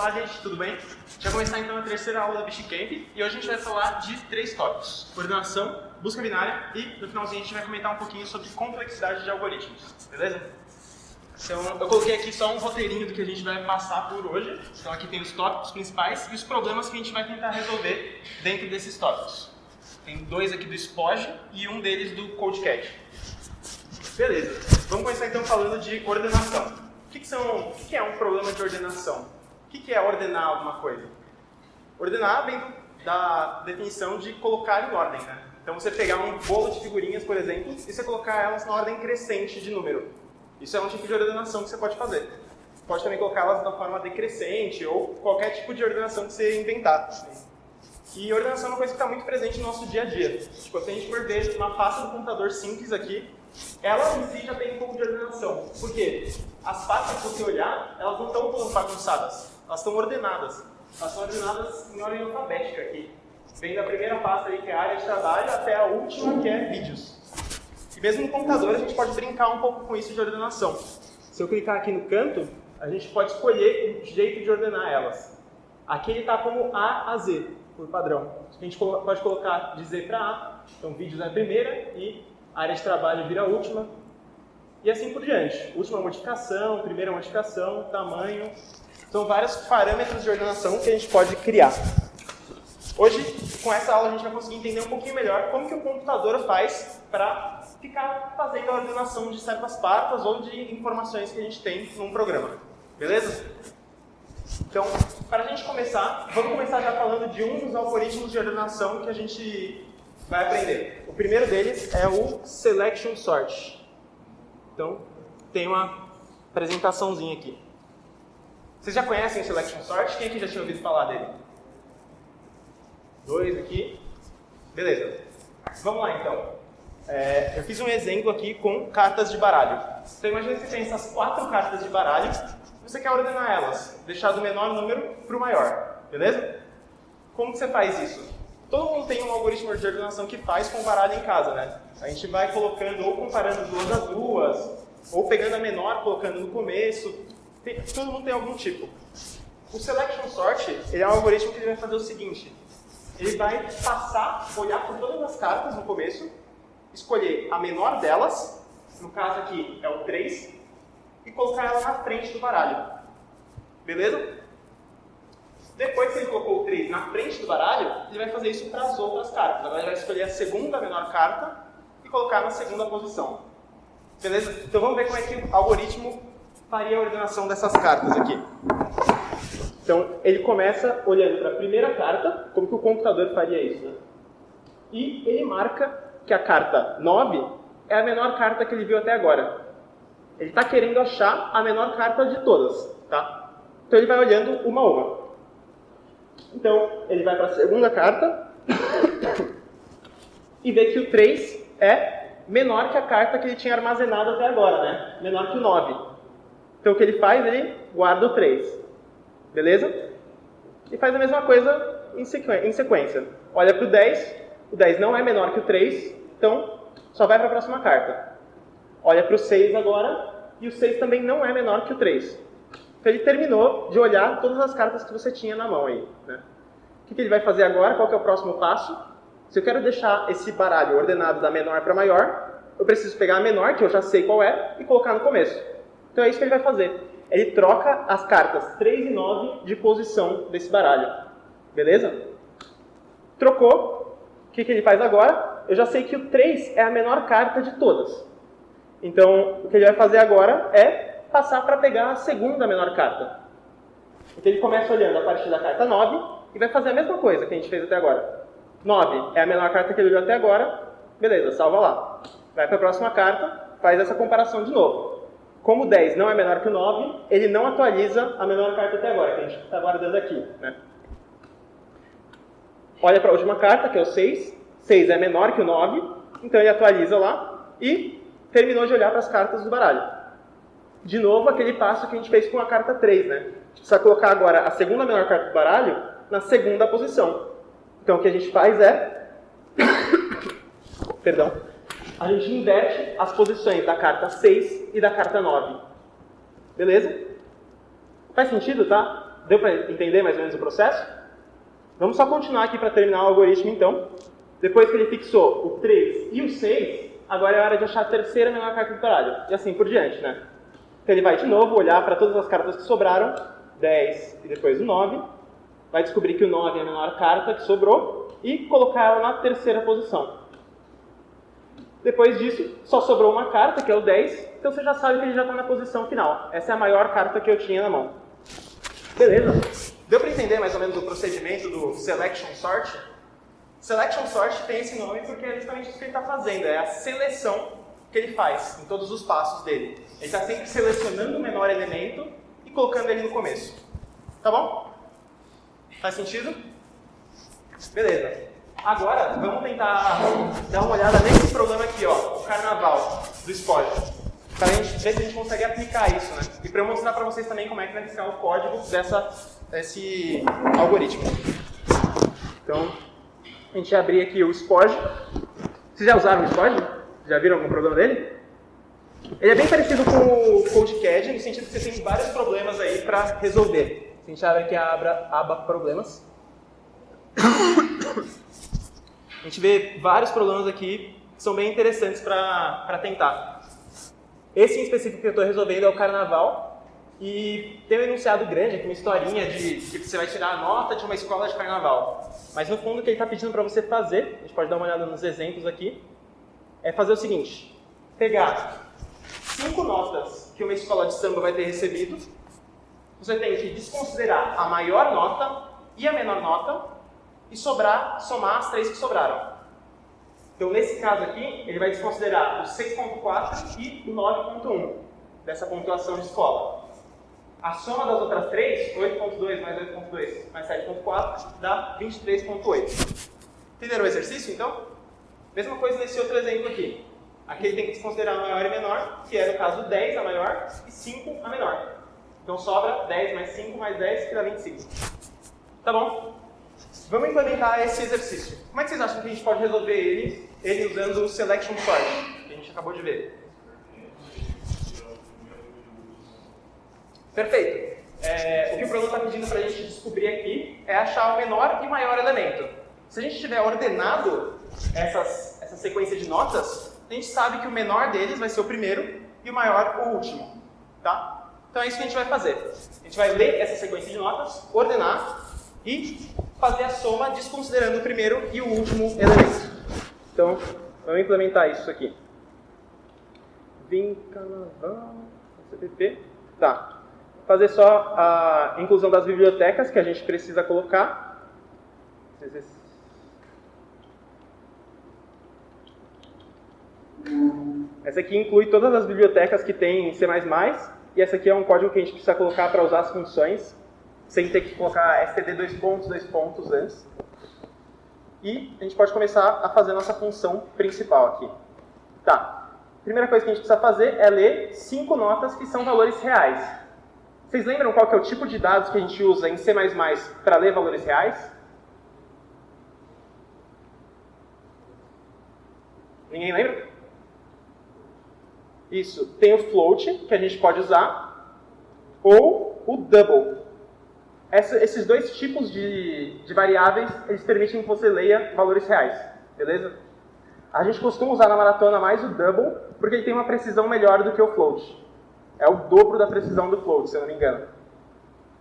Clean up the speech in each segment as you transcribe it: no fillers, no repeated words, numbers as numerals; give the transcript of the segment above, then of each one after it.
Olá, gente, tudo bem? A gente vai começar então a terceira aula do Bishcamp e hoje a gente vai falar de 3 tópicos: coordenação, busca binária e no finalzinho a gente vai comentar um pouquinho sobre complexidade de algoritmos, beleza? Então eu coloquei aqui só um roteirinho do que a gente vai passar por hoje. Então aqui tem os tópicos principais e os problemas que a gente vai tentar resolver dentro desses tópicos. Tem 2 aqui do SPOG e um deles do CodeCat. Beleza, vamos começar então falando de ordenação. O que é um problema de ordenação? O que é ordenar alguma coisa? Ordenar vem da definição de colocar em ordem, né? Então você pegar um bolo de figurinhas, por exemplo, e você colocar elas na ordem crescente de número. Isso é um tipo de ordenação que você pode fazer. Pode também colocá-las da forma decrescente ou qualquer tipo de ordenação que você inventar. E ordenação é uma coisa que está muito presente no nosso dia a dia. Tipo, se a gente for ver uma pasta do computador simples aqui, ela em si já tem um pouco de ordenação. Por quê? As pastas que você olhar, elas não estão todas bagunçadas. Elas estão ordenadas. Elas são ordenadas em ordem alfabética aqui. Vem da primeira pasta aí, que é a área de trabalho, até a última, que é vídeos. E mesmo no computador, a gente pode brincar um pouco com isso de ordenação. Se eu clicar aqui no canto, a gente pode escolher o jeito de ordenar elas. Aqui ele está como A a Z, por padrão. A gente pode colocar de Z para A. Então, vídeos é a primeira e a área de trabalho vira a última. E assim por diante. Última modificação, primeira modificação, tamanho. São vários parâmetros de ordenação que a gente pode criar. Hoje, com essa aula, a gente vai conseguir entender um pouquinho melhor como que o computador faz para ficar fazendo a ordenação de certas pastas ou de informações que a gente tem num programa. Beleza? Então, para a gente começar, vamos começar já falando de um dos algoritmos de ordenação que a gente vai aprender. O primeiro deles é o Selection Sort. Então, tem uma apresentaçãozinha aqui. Vocês já conhecem o Selection Sort? Quem aqui já tinha ouvido falar dele? 2 aqui. Beleza. Vamos lá, então. Eu fiz um exemplo aqui com cartas de baralho. Então, imagina que você tem essas 4 cartas de baralho e você quer ordenar elas, deixar do menor número para o maior. Beleza? Como que você faz isso? Todo mundo tem um algoritmo de ordenação que faz com o baralho em casa, né? A gente vai colocando ou comparando duas a duas, ou pegando a menor, colocando no começo. Todo mundo tem algum tipo. O Selection Sort, ele é um algoritmo que ele vai fazer o seguinte. Ele vai passar, olhar por todas as cartas no começo, escolher a menor delas, no caso aqui é o 3, e colocar ela na frente do baralho. Beleza? Depois que ele colocou o 3 na frente do baralho, ele vai fazer isso para as outras cartas. Agora ele vai escolher a segunda menor carta e colocar na segunda posição. Beleza? Então vamos ver como é que o algoritmo faria a ordenação dessas cartas aqui. Então ele começa olhando para a primeira carta, como que o computador faria isso, né? E ele marca que a carta 9 é a menor carta que ele viu até agora. Ele está querendo achar a menor carta de todas, tá? Então ele vai olhando uma a uma. Então, ele vai para a segunda carta e vê que o 3 é menor que a carta que ele tinha armazenado até agora, né? Menor que o 9. Então, o que ele faz? Ele guarda o 3. Beleza? E faz a mesma coisa em sequência. Olha para o 10 não é menor que o 3, então só vai para a próxima carta. Olha para o 6 agora, e o 6 também não é menor que o 3. Então ele terminou de olhar todas as cartas que você tinha na mão aí, né? O que ele vai fazer agora? Qual que é o próximo passo? Se eu quero deixar esse baralho ordenado da menor para maior, eu preciso pegar a menor, que eu já sei qual é, e colocar no começo. Então é isso que ele vai fazer. Ele troca as cartas 3 e 9 de posição desse baralho. Beleza? Trocou. O que ele faz agora? Eu já sei que o 3 é a menor carta de todas. Então, o que ele vai fazer agora é passar para pegar a segunda menor carta. Então ele começa olhando a partir da carta 9 e vai fazer a mesma coisa que a gente fez até agora. 9 é a menor carta que ele viu até agora, beleza, salva lá. Vai para a próxima carta, faz essa comparação de novo. Como o 10 não é menor que o 9, ele não atualiza a menor carta até agora, que a gente está guardando aqui, né? Olha para a última carta, que é o 6. 6 é menor que o 9, então ele atualiza lá e terminou de olhar para as cartas do baralho. De novo, aquele passo que a gente fez com a carta 3, né? A gente precisa colocar agora a segunda menor carta do baralho na segunda posição. Então, o que a gente faz é... Perdão. A gente inverte as posições da carta 6 e da carta 9. Beleza? Faz sentido, tá? Deu para entender mais ou menos o processo? Vamos só continuar aqui para terminar o algoritmo, então. Depois que ele fixou o 3 e o 6, agora é hora de achar a terceira menor carta do baralho. E assim por diante, né? Então ele vai de novo olhar para todas as cartas que sobraram, 10 e depois o 9, vai descobrir que o 9 é a menor carta que sobrou e colocar ela na terceira posição. Depois disso, só sobrou uma carta, que é o 10, então você já sabe que ele já está na posição final. Essa é a maior carta que eu tinha na mão. Beleza? Deu para entender mais ou menos o procedimento do Selection Sort? Selection Sort tem esse nome porque é justamente isso que ele está fazendo, é a seleção que ele faz em todos os passos dele. Ele está sempre selecionando o menor elemento e colocando ele no começo. Tá bom? Faz sentido? Beleza. Agora, vamos tentar dar uma olhada nesse problema aqui, ó, o carnaval do Spoj. Para a gente ver se a gente consegue aplicar isso, né? E para eu mostrar para vocês também como é que vai ficar o código desse algoritmo. Então, a gente vai abrir aqui o Spoj. Vocês já usaram o Spoj? Já viram algum problema dele? Ele é bem parecido com o CodeCAD, no sentido que você tem vários problemas aí para resolver. Se a gente abre aqui a aba Problemas, a gente vê vários problemas aqui que são bem interessantes para tentar. Esse em específico que eu estou resolvendo é o carnaval. E tem um enunciado grande aqui, uma historinha de que você vai tirar a nota de uma escola de carnaval. Mas no fundo o que ele está pedindo para você fazer, a gente pode dar uma olhada nos exemplos aqui, é fazer o seguinte: pegar 5 notas que uma escola de samba vai ter recebido, você tem que desconsiderar a maior nota e a menor nota, e somar as 3 que sobraram. Então, nesse caso aqui, ele vai desconsiderar o 6.4 e o 9.1 dessa pontuação de escola. A soma das outras 3, 8.2 mais 8.2 mais 7.4, dá 23.8. Entenderam o exercício, então? Mesma coisa nesse outro exemplo aqui. Aqui ele tem que desconsiderar a maior e menor, que é no caso 10 a maior e 5 a menor. Então sobra 10 mais 5 mais 10, que dá 25. Tá bom? Vamos implementar esse exercício. Como é que vocês acham que a gente pode resolver ele usando o Selection Sort, que a gente acabou de ver? Perfeito. O que o problema está pedindo para a gente descobrir aqui é achar o menor e maior elemento. Se a gente tiver ordenado essa sequência de notas, a gente sabe que o menor deles vai ser o primeiro e o maior o último. Tá? Então é isso que a gente vai fazer. A gente vai ler essa sequência de notas, ordenar e fazer a soma desconsiderando o primeiro e o último elemento. Então, vamos implementar isso aqui. Vim carnaval, CPP. Tá. Fazer só a inclusão das bibliotecas que a gente precisa colocar. Essa aqui inclui todas as bibliotecas que tem em C++, e essa aqui é um código que a gente precisa colocar para usar as funções, sem ter que colocar std dois pontos antes. E a gente pode começar a fazer a nossa função principal aqui. Tá. Primeira coisa que a gente precisa fazer é ler 5 notas que são valores reais. Vocês lembram qual que é o tipo de dados que a gente usa em C++ para ler valores reais? Ninguém lembra? Isso. Tem o float, que a gente pode usar, ou o double. Esses dois tipos de variáveis, eles permitem que você leia valores reais. Beleza? A gente costuma usar na maratona mais o double, porque ele tem uma precisão melhor do que o float. É o dobro da precisão do float, se eu não me engano.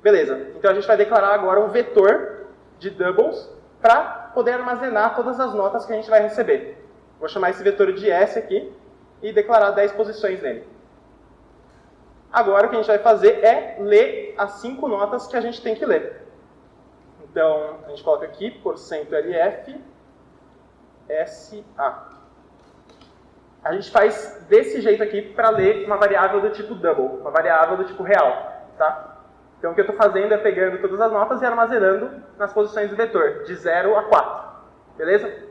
Beleza. Então a gente vai declarar agora um vetor de doubles para poder armazenar todas as notas que a gente vai receber. Vou chamar esse vetor de S aqui e declarar 10 posições nele. Agora o que a gente vai fazer é ler as 5 notas que a gente tem que ler. Então, a gente coloca aqui, %LF, SA. A gente faz desse jeito aqui para ler uma variável do tipo double, uma variável do tipo real. Tá? Então, o que eu estou fazendo é pegando todas as notas e armazenando nas posições do vetor, de 0 a 4. Beleza?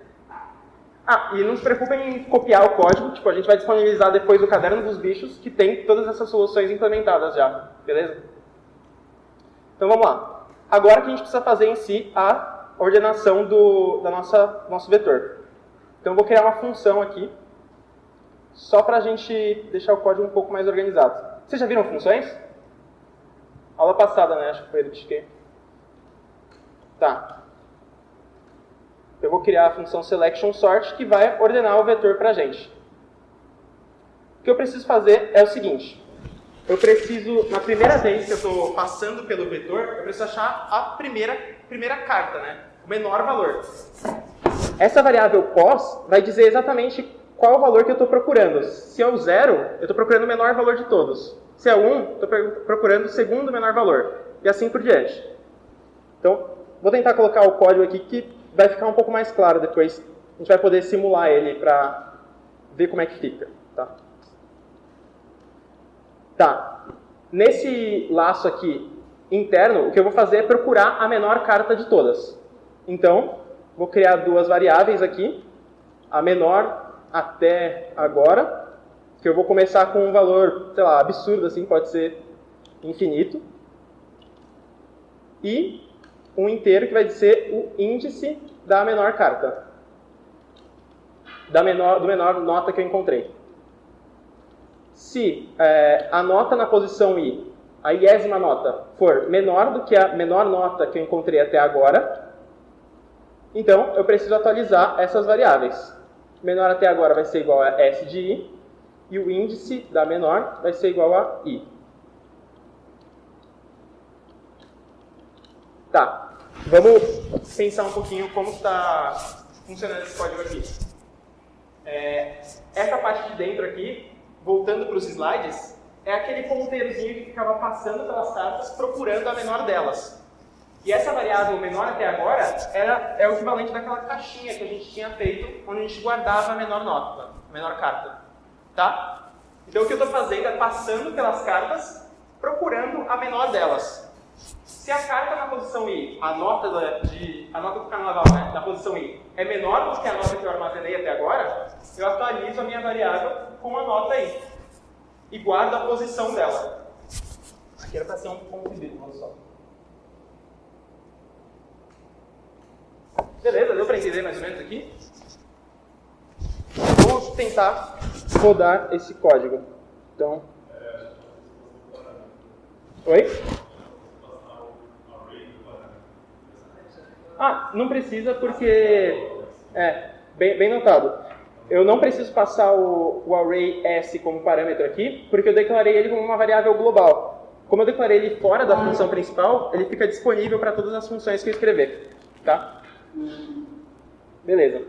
E não se preocupem em copiar o código, tipo, a gente vai disponibilizar depois o caderno dos bichos, que tem todas essas soluções implementadas já, beleza? Então vamos lá. Agora que a gente precisa fazer em si a ordenação do nosso vetor. Então eu vou criar uma função aqui, só para a gente deixar o código um pouco mais organizado. Vocês já viram funções? Aula passada, né? Acho que foi do Bichkey. Tá. Eu vou criar a função selection sort que vai ordenar o vetor para a gente. O que eu preciso fazer é o seguinte. Eu preciso, na primeira vez que eu estou passando pelo vetor, eu preciso achar a primeira carta, né? O menor valor. Essa variável pos vai dizer exatamente qual o valor que eu estou procurando. Se é o 0, eu estou procurando o menor valor de todos. Se é 1, estou procurando o segundo menor valor. E assim por diante. Então, vou tentar colocar o código aqui que vai ficar um pouco mais claro depois. A gente vai poder simular ele para ver como é que fica. Tá. Nesse laço aqui interno, o que eu vou fazer é procurar a menor carta de todas. Então, vou criar duas variáveis aqui. A menor até agora, que eu vou começar com um valor, sei lá, absurdo assim, pode ser infinito. E um inteiro que vai ser o índice da menor carta. Do menor nota que eu encontrei. Se a nota na posição i, a iésima nota, for menor do que a menor nota que eu encontrei até agora, então eu preciso atualizar essas variáveis. Menor até agora vai ser igual a s de i, e o índice da menor vai ser igual a i. Tá, vamos pensar um pouquinho como está funcionando esse código aqui. Essa parte de dentro aqui, voltando para os slides, é aquele ponteirozinho que ficava passando pelas cartas procurando a menor delas. E essa variável menor até agora é o equivalente daquela caixinha que a gente tinha feito, onde a gente guardava a menor nota, a menor carta. Tá? Então o que eu estou fazendo é passando pelas cartas, procurando a menor delas. Se a carta na posição i, a nota do carnaval, né, na posição i, é menor do que a nota que eu armazenei até agora, eu atualizo a minha variável com a nota i. E guardo a posição dela. Aqui era para ser um ponto de vírgula só. Beleza, deu para entender mais ou menos aqui? Vou tentar rodar esse código. Então... Oi? Ah, não precisa porque... bem notado. Eu não preciso passar o array s como parâmetro aqui, porque eu declarei ele como uma variável global. Como eu declarei ele fora da função principal, ele fica disponível para todas as funções que eu escrever. Tá? Beleza.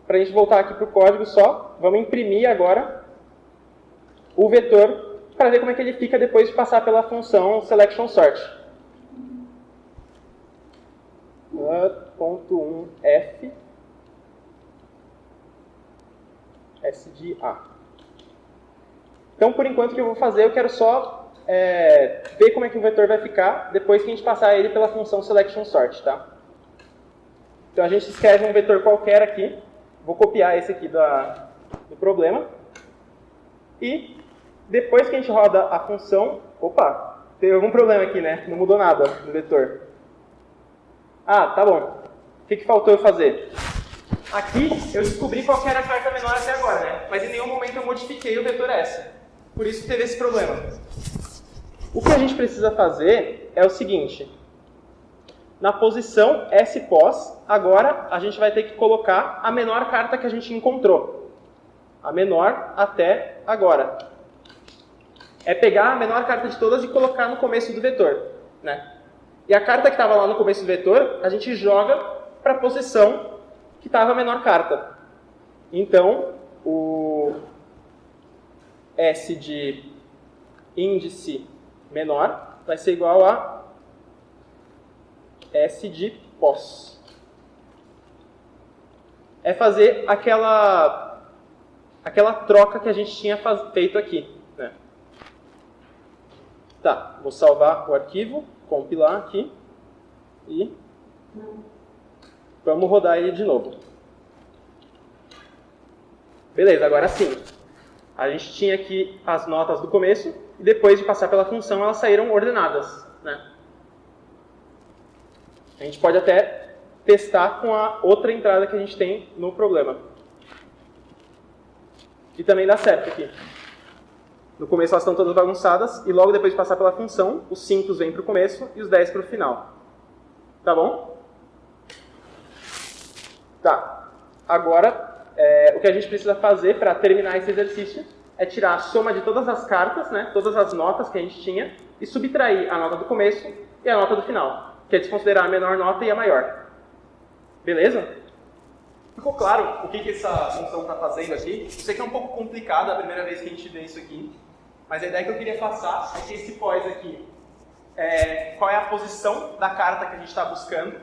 Para a gente voltar aqui para o código só, vamos imprimir agora o vetor para ver como é que ele fica depois de passar pela função selection sort. .1f s de a. Então, por enquanto, o que eu vou fazer, eu quero só ver como é que o vetor vai ficar depois que a gente passar ele pela função selection sort, tá? Então, a gente escreve um vetor qualquer aqui. Vou copiar esse aqui do problema. E, depois que a gente roda a função... Opa, teve algum problema aqui, né? Não mudou nada no vetor. Ah, tá bom. O que faltou eu fazer? Aqui, eu descobri qual era a carta menor até agora, né? Mas em nenhum momento eu modifiquei o vetor S. Por isso teve esse problema. O que a gente precisa fazer é o seguinte. Na posição S-pos, agora a gente vai ter que colocar a menor carta que a gente encontrou. A menor até agora. É pegar a menor carta de todas e colocar no começo do vetor, né? E a carta que estava lá no começo do vetor, a gente joga para a posição que estava a menor carta. Então, o S de índice menor vai ser igual a S de pos. É fazer aquela troca que a gente tinha feito aqui, né? Tá, vou salvar o arquivo, compilar aqui e vamos rodar ele de novo. Beleza, agora sim. A gente tinha aqui as notas do começo e depois de passar pela função elas saíram ordenadas, né? A gente pode até testar com a outra entrada que a gente tem no problema. E também dá certo aqui. No começo elas estão todas bagunçadas, e logo depois de passar pela função, os 5 vêm para o começo e os 10 para o final. Tá bom? Tá. Agora, o que a gente precisa fazer para terminar esse exercício é tirar a soma de todas as cartas, né, todas as notas que a gente tinha, e subtrair a nota do começo e a nota do final, que é desconsiderar a menor nota e a maior. Beleza? Ficou claro o que essa função está fazendo aqui? Eu sei que é um pouco complicado a primeira vez que a gente vê isso aqui, mas a ideia que eu queria passar é que esse pós aqui, qual é a posição da carta que a gente está buscando.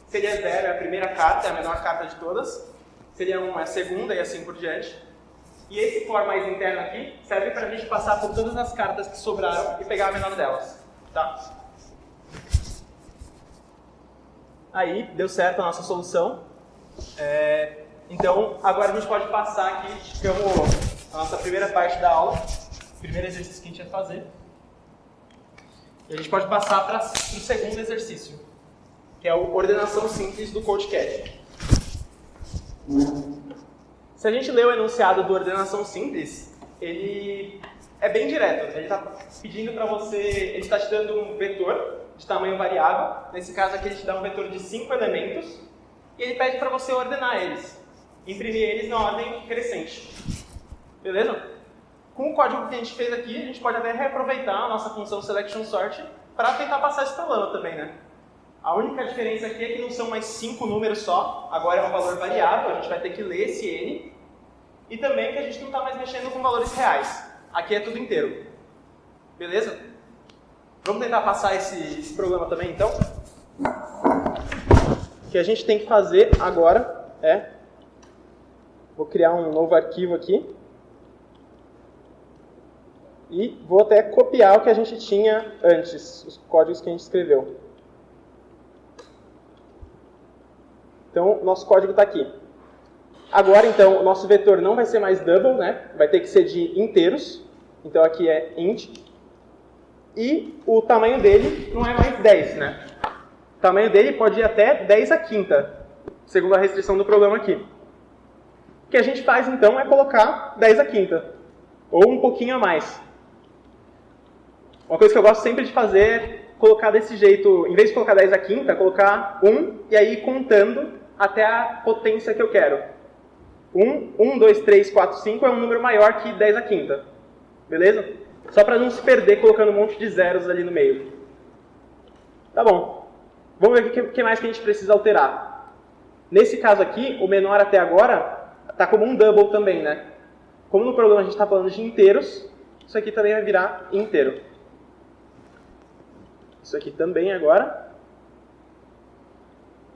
Seria 0 é a primeira carta, é a menor carta de todas. Seria 1 é a segunda e assim por diante. E esse for mais interno aqui serve para a gente passar por todas as cartas que sobraram e pegar a menor delas. Tá? Aí, deu certo a nossa solução. Então, agora a gente pode passar aqui, ficamos a nossa primeira parte da aula, o primeiro exercício que a gente vai fazer. E a gente pode passar para o segundo exercício, que é a ordenação simples do CodeCat. Se a gente lê o enunciado do ordenação simples, ele é bem direto. Ele está pedindo para você, ele está te dando um vetor de tamanho variável. Nesse caso aqui ele te dá um vetor de 5 elementos e ele pede para você ordenar eles, imprimir eles na ordem crescente. Beleza? Com o código que a gente fez aqui, a gente pode até reaproveitar a nossa função SelectionSort para tentar passar esse problema também, né? A única diferença aqui é que não são mais 5 números só, agora é um valor variável, a gente vai ter que ler esse N, e também que a gente não está mais mexendo com valores reais. Aqui é tudo inteiro. Beleza? Vamos tentar passar esse problema também, então? O que a gente tem que fazer agora é... Vou criar um novo arquivo aqui. E vou até copiar o que a gente tinha antes, os códigos que a gente escreveu. Então, nosso código está aqui. Agora, então, o nosso vetor não vai ser mais double, né? Vai ter que ser de inteiros. Então, aqui é int. E o tamanho dele não é mais 10, né? O tamanho dele pode ir até 10 à quinta, segundo a restrição do programa aqui. O que a gente faz, então, é colocar 10 à quinta, ou um pouquinho a mais. Uma coisa que eu gosto sempre de fazer é colocar desse jeito, em vez de colocar 10 à quinta, colocar 1 e aí contando até a potência que eu quero. 1, 2, 3, 4, 5 é um número maior que 10 à quinta. Beleza? Só para não se perder colocando um monte de zeros ali no meio. Tá bom. Vamos ver o que mais que a gente precisa alterar. Nesse caso aqui, o menor até agora está como um double também, né? Como no programa a gente está falando de inteiros, isso aqui também vai virar inteiro. Isso aqui também agora.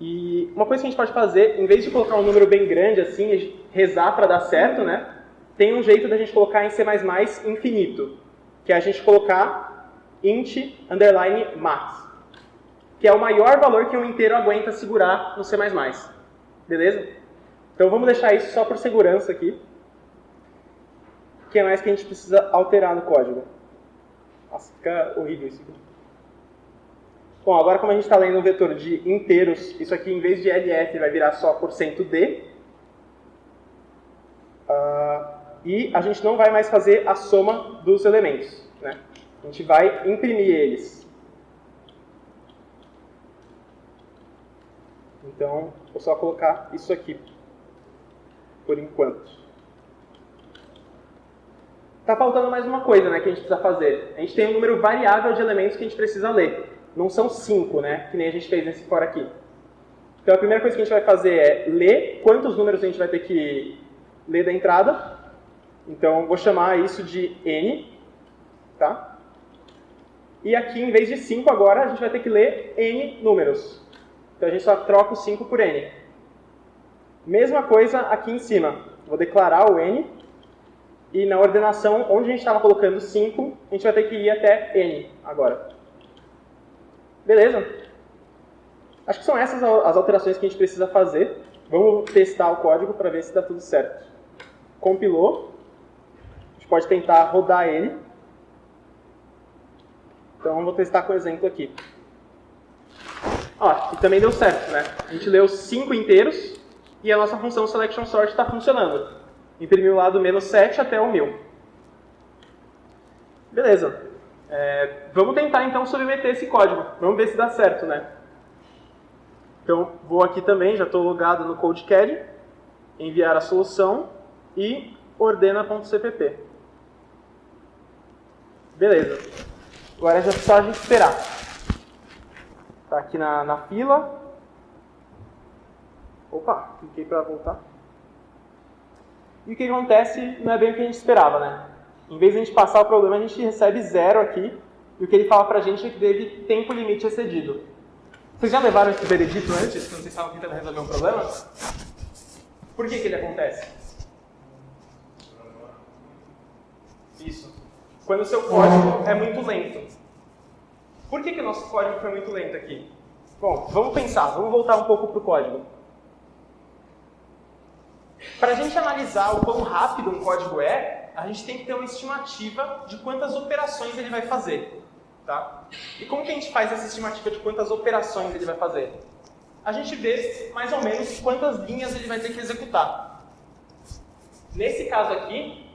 E uma coisa que a gente pode fazer, em vez de colocar um número bem grande assim, e rezar para dar certo, né? Tem um jeito da gente colocar em C++ infinito, que é a gente colocar int underline max, que é o maior valor que um inteiro aguenta segurar no C++. Beleza? Então vamos deixar isso só por segurança aqui. O que mais que a gente precisa alterar no código? Nossa, fica horrível isso aqui. Bom, agora como a gente está lendo um vetor de inteiros, isso aqui em vez de LF vai virar só %D. E a gente não vai mais fazer a soma dos elementos, né? A gente vai imprimir eles. Então, vou só colocar isso aqui, por enquanto. Está faltando mais uma coisa, né, que a gente precisa fazer. A gente tem um número variável de elementos que a gente precisa ler. Não são 5, né, que nem a gente fez nesse for aqui. Então, a primeira coisa que a gente vai fazer é ler quantos números a gente vai ter que ler da entrada. Então, vou chamar isso de n, tá? E aqui, em vez de 5 agora, a gente vai ter que ler n números. Então, a gente só troca o 5 por n. Mesma coisa aqui em cima. Vou declarar o n. E na ordenação, onde a gente estava colocando 5, a gente vai ter que ir até n agora. Beleza? Acho que são essas as alterações que a gente precisa fazer. Vamos testar o código para ver se dá tudo certo. Compilou. A gente pode tentar rodar ele. Então, vou testar com o exemplo aqui. Ó, e também deu certo, né? A gente leu 5 inteiros e a nossa função SelectionSort está funcionando. Imprimiu lá do -7 até o 1000. Beleza. Vamos tentar então submeter esse código. Vamos ver se dá certo, né? Então, vou aqui também, já estou logado no CodeCad, enviar a solução e ordena.cpp. Beleza. Agora já só a gente esperar. Está aqui na fila. Opa, cliquei para voltar. E o que acontece não é bem o que a gente esperava, né? Em vez de a gente passar o problema, a gente recebe 0 aqui. E o que ele fala pra gente é que teve tempo limite excedido. Vocês já levaram esse veredito antes, quando vocês estavam tentando resolver um problema? Por que ele acontece? Isso. Quando o seu código é muito lento. Por que o nosso código foi muito lento aqui? Bom, vamos pensar, vamos voltar um pouco para o código. Para a gente analisar o quão rápido um código é, a gente tem que ter uma estimativa de quantas operações ele vai fazer. Tá? E como que a gente faz essa estimativa de quantas operações ele vai fazer? A gente vê mais ou menos quantas linhas ele vai ter que executar. Nesse caso aqui,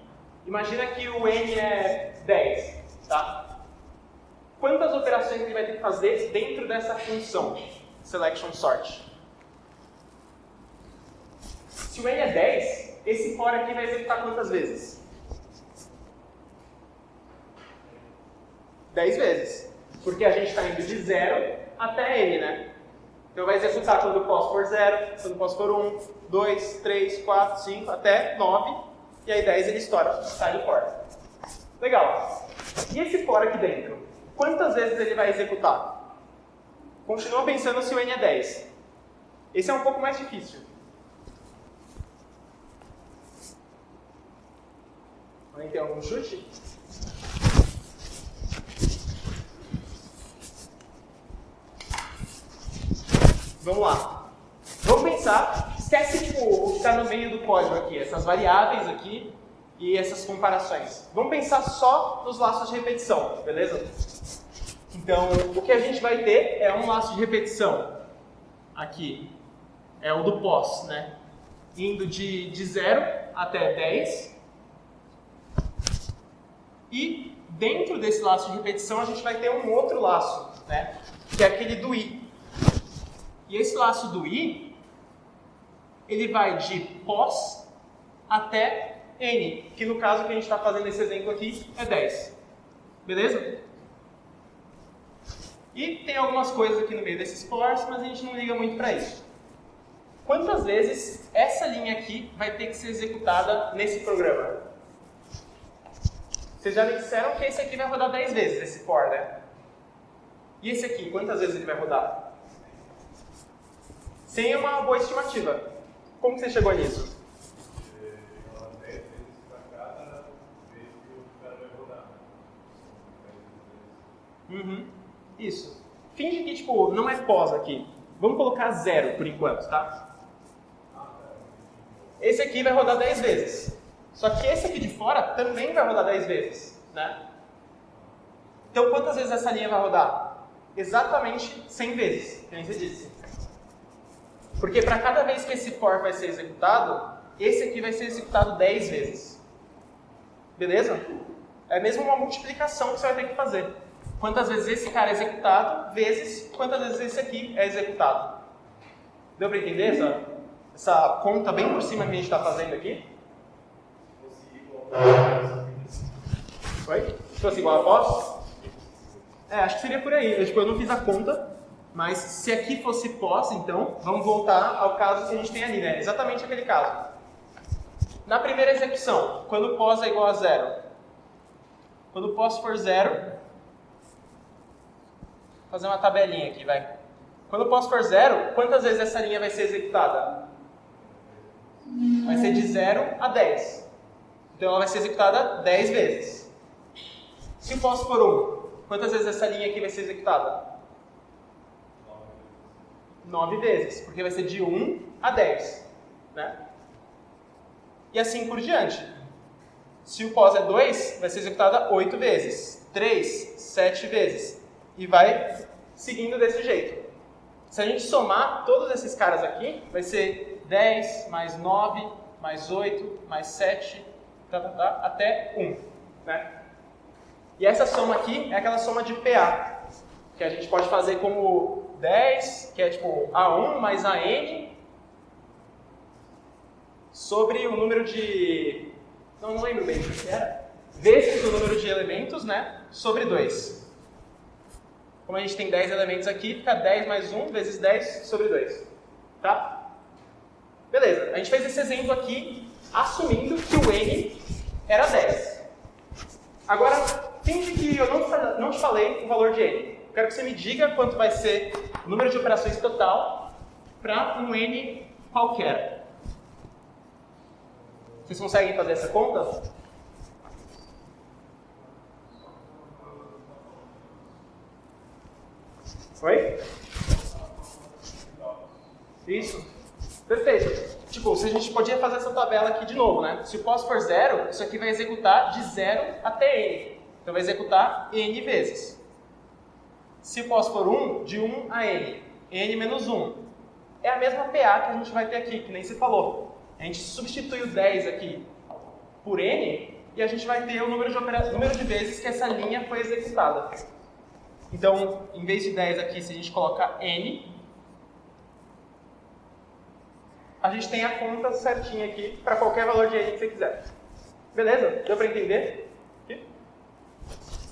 imagina que o n é 10. Tá? Quantas operações ele vai ter que fazer dentro dessa função selection sort? Se o n é 10, esse for aqui vai executar quantas vezes? 10 vezes. Porque a gente está indo de 0 até n, né? Então vai executar quando o pos for 0, quando o pos for 1, 2, 3, 4, 5, até 9. E aí 10 ele estoura, sai do for. Legal. E esse for aqui dentro? Quantas vezes ele vai executar? Continua pensando se o n é 10. Esse é um pouco mais difícil. Alguém tem algum chute? Vamos lá. Vamos pensar, esquece o que está no meio do código aqui, essas variáveis aqui e essas comparações. Vamos pensar só nos laços de repetição, beleza? Então, o que a gente vai ter é um laço de repetição. Aqui é o do pos, né? Indo de 0 até 10. E dentro desse laço de repetição a gente vai ter um outro laço, né? Que é aquele do i. E esse laço do i, ele vai de pos até n, que no caso que a gente está fazendo nesse exemplo aqui é 10. Beleza? E tem algumas coisas aqui no meio desses fors, mas a gente não liga muito para isso. Quantas vezes essa linha aqui vai ter que ser executada nesse programa? Vocês já me disseram que esse aqui vai rodar 10 vezes, esse for, né? E esse aqui, quantas vezes ele vai rodar? Sem uma boa estimativa. Como que você chegou nisso? Isso. Finge que, tipo, não é pos aqui. Vamos colocar 0 por enquanto, tá? Esse aqui vai rodar 10 vezes. Só que esse aqui de fora também vai rodar 10 vezes, né? Então, quantas vezes essa linha vai rodar? Exatamente 100 vezes, como você disse. Porque para cada vez que esse for vai ser executado, esse aqui vai ser executado 10 vezes. Beleza? É mesmo uma multiplicação que você vai ter que fazer. Quantas vezes esse cara é executado, vezes quantas vezes esse aqui é executado. Deu para entender essa conta bem por cima que a gente está fazendo aqui? Oi? Se fosse igual a pos? Acho que seria por aí. Eu não fiz a conta, mas se aqui fosse pos, então, vamos voltar ao caso que a gente tem ali, né? Exatamente aquele caso. Na primeira execução, quando o pos é igual a 0, quando o pos for 0, vou fazer uma tabelinha aqui, vai. Quando o pos for 0, quantas vezes essa linha vai ser executada? Vai ser de 0 a 10. Então ela vai ser executada 10 vezes. Se o pos for 1, quantas vezes essa linha aqui vai ser executada? 9 vezes, porque vai ser de 1 a 10. Né? E assim por diante. Se o pos é 2, vai ser executada 8 vezes. 3, 7 vezes. E vai seguindo desse jeito. Se a gente somar todos esses caras aqui, vai ser 10, mais 9, mais 8, mais 7, até 1. Né? E essa soma aqui é aquela soma de PA, que a gente pode fazer como 10, que é tipo A1 mais AN, sobre o número de... não lembro bem o que era. Vezes o número de elementos, né, sobre 2. Como a gente tem 10 elementos aqui, fica 10 mais 1 vezes 10 sobre 2. Tá? Beleza, a gente fez esse exemplo aqui, assumindo que o N era 10. Agora, finge que eu não te falei o valor de N. Eu quero que você me diga quanto vai ser o número de operações total para um N qualquer. Vocês conseguem fazer essa conta? Oi? Isso. Perfeito. Tipo, se a gente podia fazer essa tabela aqui de novo, né? Se o pos for 0, isso aqui vai executar de 0 até n. Então vai executar n vezes. Se o pos for 1, de 1 a n. n menos 1. É a mesma PA que a gente vai ter aqui, que nem você falou. A gente substitui o 10 aqui por n e a gente vai ter o número de vezes que essa linha foi executada. Então, em vez de 10 aqui, se a gente colocar n, a gente tem a conta certinha aqui para qualquer valor de n que você quiser. Beleza? Deu para entender?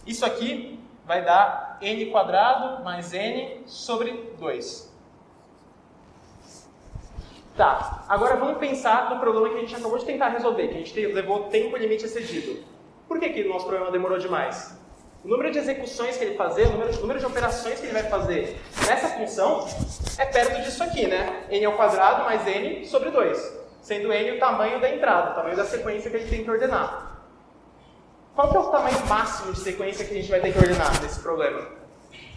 Isso aqui vai dar n quadrado mais n sobre 2. Tá, agora vamos pensar no problema que a gente acabou de tentar resolver, que a gente levou tempo limite excedido. Por que o nosso problema demorou demais? O número de execuções que ele fazer, o número de operações que ele vai fazer nessa função é perto disso aqui, né? n ao quadrado mais n sobre 2, sendo n o tamanho da entrada, o tamanho da sequência que a gente tem que ordenar. Qual que é o tamanho máximo de sequência que a gente vai ter que ordenar nesse problema?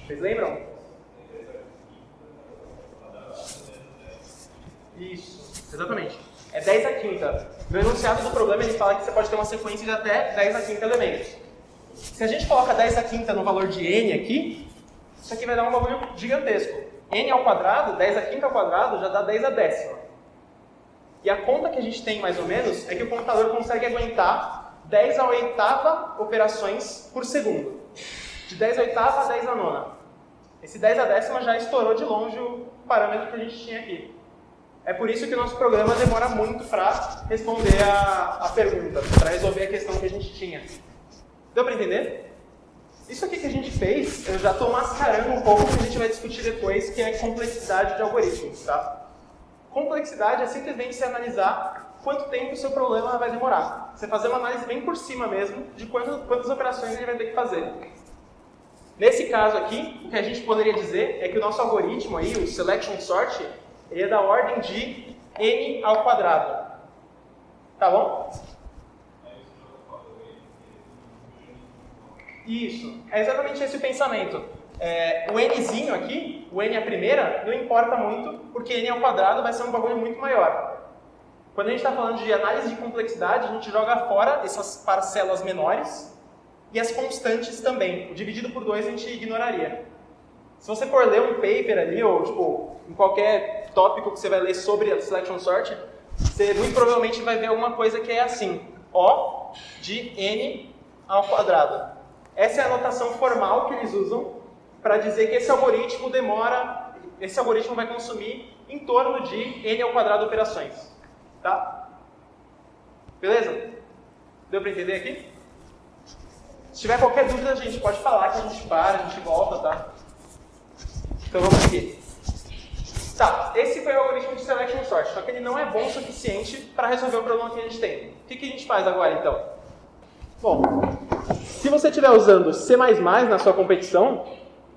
Vocês lembram? Isso, exatamente. É 10 a quinta. No enunciado do problema ele fala que você pode ter uma sequência de até 10 a quinta elementos. Se a gente coloca 10 a quinta no valor de n aqui, isso aqui vai dar um bagulho gigantesco. n ao quadrado, 10 a quinta ao quadrado, já dá 10 a décima. E a conta que a gente tem, mais ou menos, é que o computador consegue aguentar 10 a oitava operações por segundo. De 10 a oitava a 10 a nona. Esse 10 a décima já estourou de longe o parâmetro que a gente tinha aqui. É por isso que o nosso programa demora muito para responder a pergunta, para resolver a questão que a gente tinha. Deu para entender? Isso aqui que a gente fez, eu já estou mascarando um pouco o que a gente vai discutir depois, que é complexidade de algoritmos, tá? Complexidade é simplesmente você analisar quanto tempo o seu problema vai demorar. Você fazer uma análise bem por cima mesmo de quantas operações ele vai ter que fazer. Nesse caso aqui, o que a gente poderia dizer é que o nosso algoritmo aí, o selection sort, ele é da ordem de n ao quadrado. Tá bom? Isso, é exatamente esse o pensamento. O nzinho aqui, o n a primeira, não importa muito, porque n ao quadrado vai ser um bagulho muito maior. Quando a gente está falando de análise de complexidade, a gente joga fora essas parcelas menores e as constantes também. O dividido por 2 a gente ignoraria. Se você for ler um paper ali, ou tipo, em qualquer tópico que você vai ler sobre a selection sort, você muito provavelmente vai ver alguma coisa que é assim, O de n ao quadrado. Essa é a notação formal que eles usam para dizer que esse algoritmo vai consumir em torno de n ao quadrado operações. Tá? Beleza? Deu para entender aqui? Se tiver qualquer dúvida, a gente pode falar que a gente para, a gente volta, tá? Então vamos aqui. Tá, esse foi o algoritmo de selection sort, só que ele não é bom o suficiente para resolver o problema que a gente tem. O que a gente faz agora, então? Bom, se você estiver usando C++ na sua competição,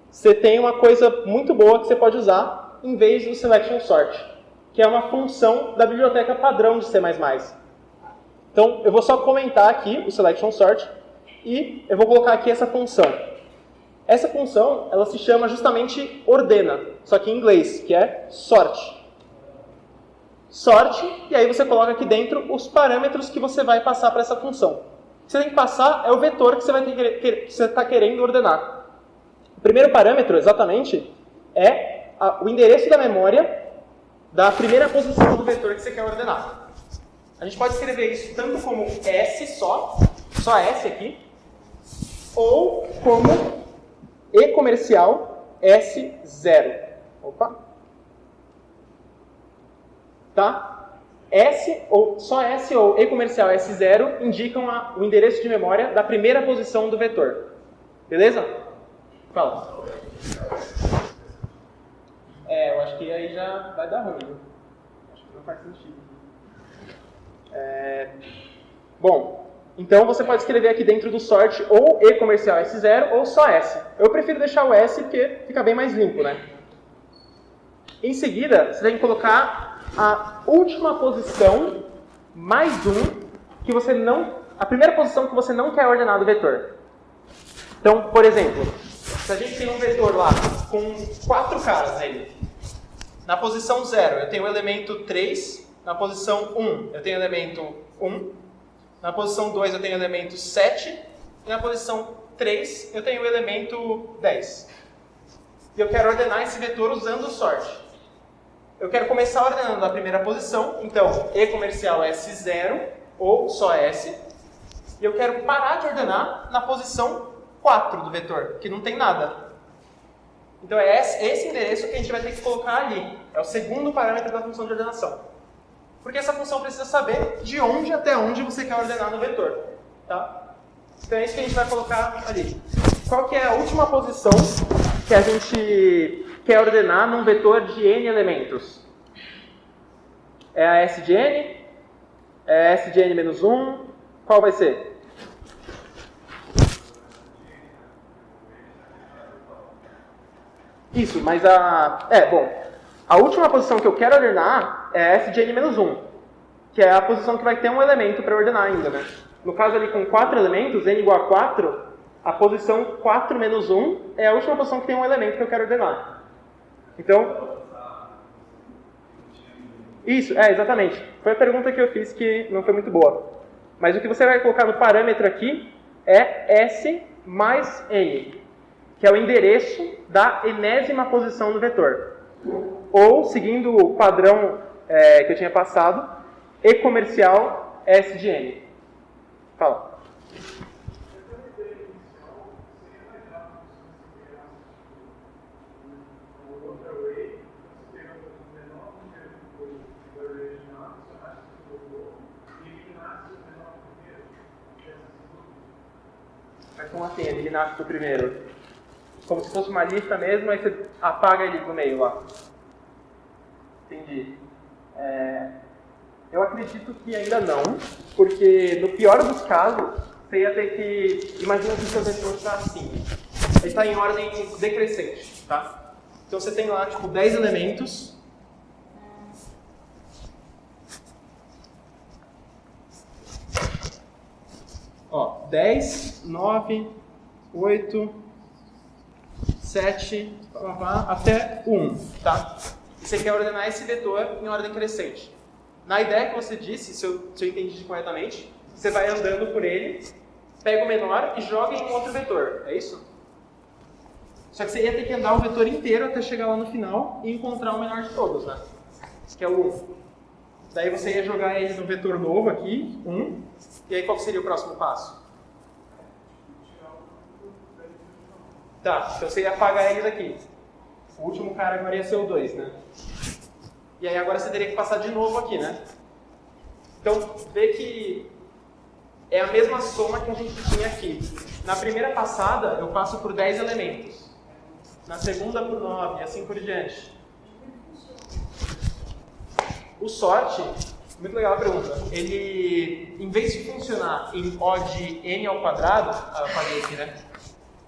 você tem uma coisa muito boa que você pode usar em vez do selection sort, que é uma função da biblioteca padrão de C++. Então, eu vou só comentar aqui o selection sort e eu vou colocar aqui essa função. Essa função, ela se chama justamente ordena, só que em inglês, que é sort. Sort, e aí você coloca aqui dentro os parâmetros que você vai passar para essa função. O que você tem que passar é o vetor que você está querendo ordenar. O primeiro parâmetro, exatamente, é o endereço da memória da primeira posição do vetor que você quer ordenar. A gente pode escrever isso tanto como S só S aqui, ou como E comercial S0. Opa. Tá? Só S ou E comercial S0 indicam o endereço de memória da primeira posição do vetor. Beleza? Fala. Eu acho que aí já vai dar ruim. Viu? Acho que não faz sentido. Bom, então você pode escrever aqui dentro do sort ou E comercial S0 ou só S. Eu prefiro deixar o S porque fica bem mais limpo, né? Em seguida, você tem que colocar a última posição mais que você não... A primeira posição que você não quer ordenar do vetor. Então, por exemplo, se a gente tem um vetor lá com 4 caras nele, na posição 0 eu tenho o elemento 3, na posição 1 eu tenho o elemento 1, na posição 2 eu tenho o elemento 7, e na posição 3 eu tenho o elemento 10. E eu quero ordenar esse vetor usando o sort. Eu quero começar ordenando na primeira posição, então E comercial S0 ou só S, e eu quero parar de ordenar na posição 4 do vetor, que não tem nada. Então é esse endereço que a gente vai ter que colocar ali. É o segundo parâmetro da função de ordenação. Porque essa função precisa saber de onde até onde você quer ordenar no vetor. Tá? Então é isso que a gente vai colocar ali. Qual que é a última posição que a gente quer ordenar num vetor de n elementos? É a S de n? É a S de n menos 1? Qual vai ser? Isso, mas a última posição que eu quero ordenar é a S de n menos 1, que é a posição que vai ter um elemento para ordenar ainda, né? No caso ali com 4 elementos, n igual a 4, a posição 4 menos 1 é a última posição que tem um elemento que eu quero ordenar. Então, isso, exatamente. Foi a pergunta que eu fiz que não foi muito boa. Mas o que você vai colocar no parâmetro aqui é S mais n, que é o endereço da enésima posição do vetor. Ou, seguindo o padrão que eu tinha passado, E comercial S de n. Fala. Mas como assim, eliminar o primeiro? Como se fosse uma lista mesmo, aí você apaga ele do meio lá. Entendi. Eu acredito que ainda não, porque no pior dos casos, você ia ter que... Imagina que o seu vetor está assim. Ele está em ordem decrescente, tá? Então você tem lá, tipo, 10 elementos. Ó, 10, 9, 8, 7, até 1, tá? E você quer ordenar esse vetor em ordem crescente. Na ideia que você disse, se eu entendi corretamente, você vai andando por ele, pega o menor e joga em um outro vetor, é isso? Só que você ia ter que andar o vetor inteiro até chegar lá no final e encontrar o menor de todos, né? Que é o 1. Daí você ia jogar ele no vetor novo aqui, 1, e aí qual seria o próximo passo? Tá, então você ia apagar eles aqui. O último cara agora ia ser o 2, né? E aí agora você teria que passar de novo aqui, né? Então, vê que é a mesma soma que a gente tinha aqui. Na primeira passada, eu passo por 10 elementos. Na segunda, por 9, e assim por diante. O sort, muito legal a pergunta, ele, em vez de funcionar em O de n ao quadrado, eu apaguei aqui, né?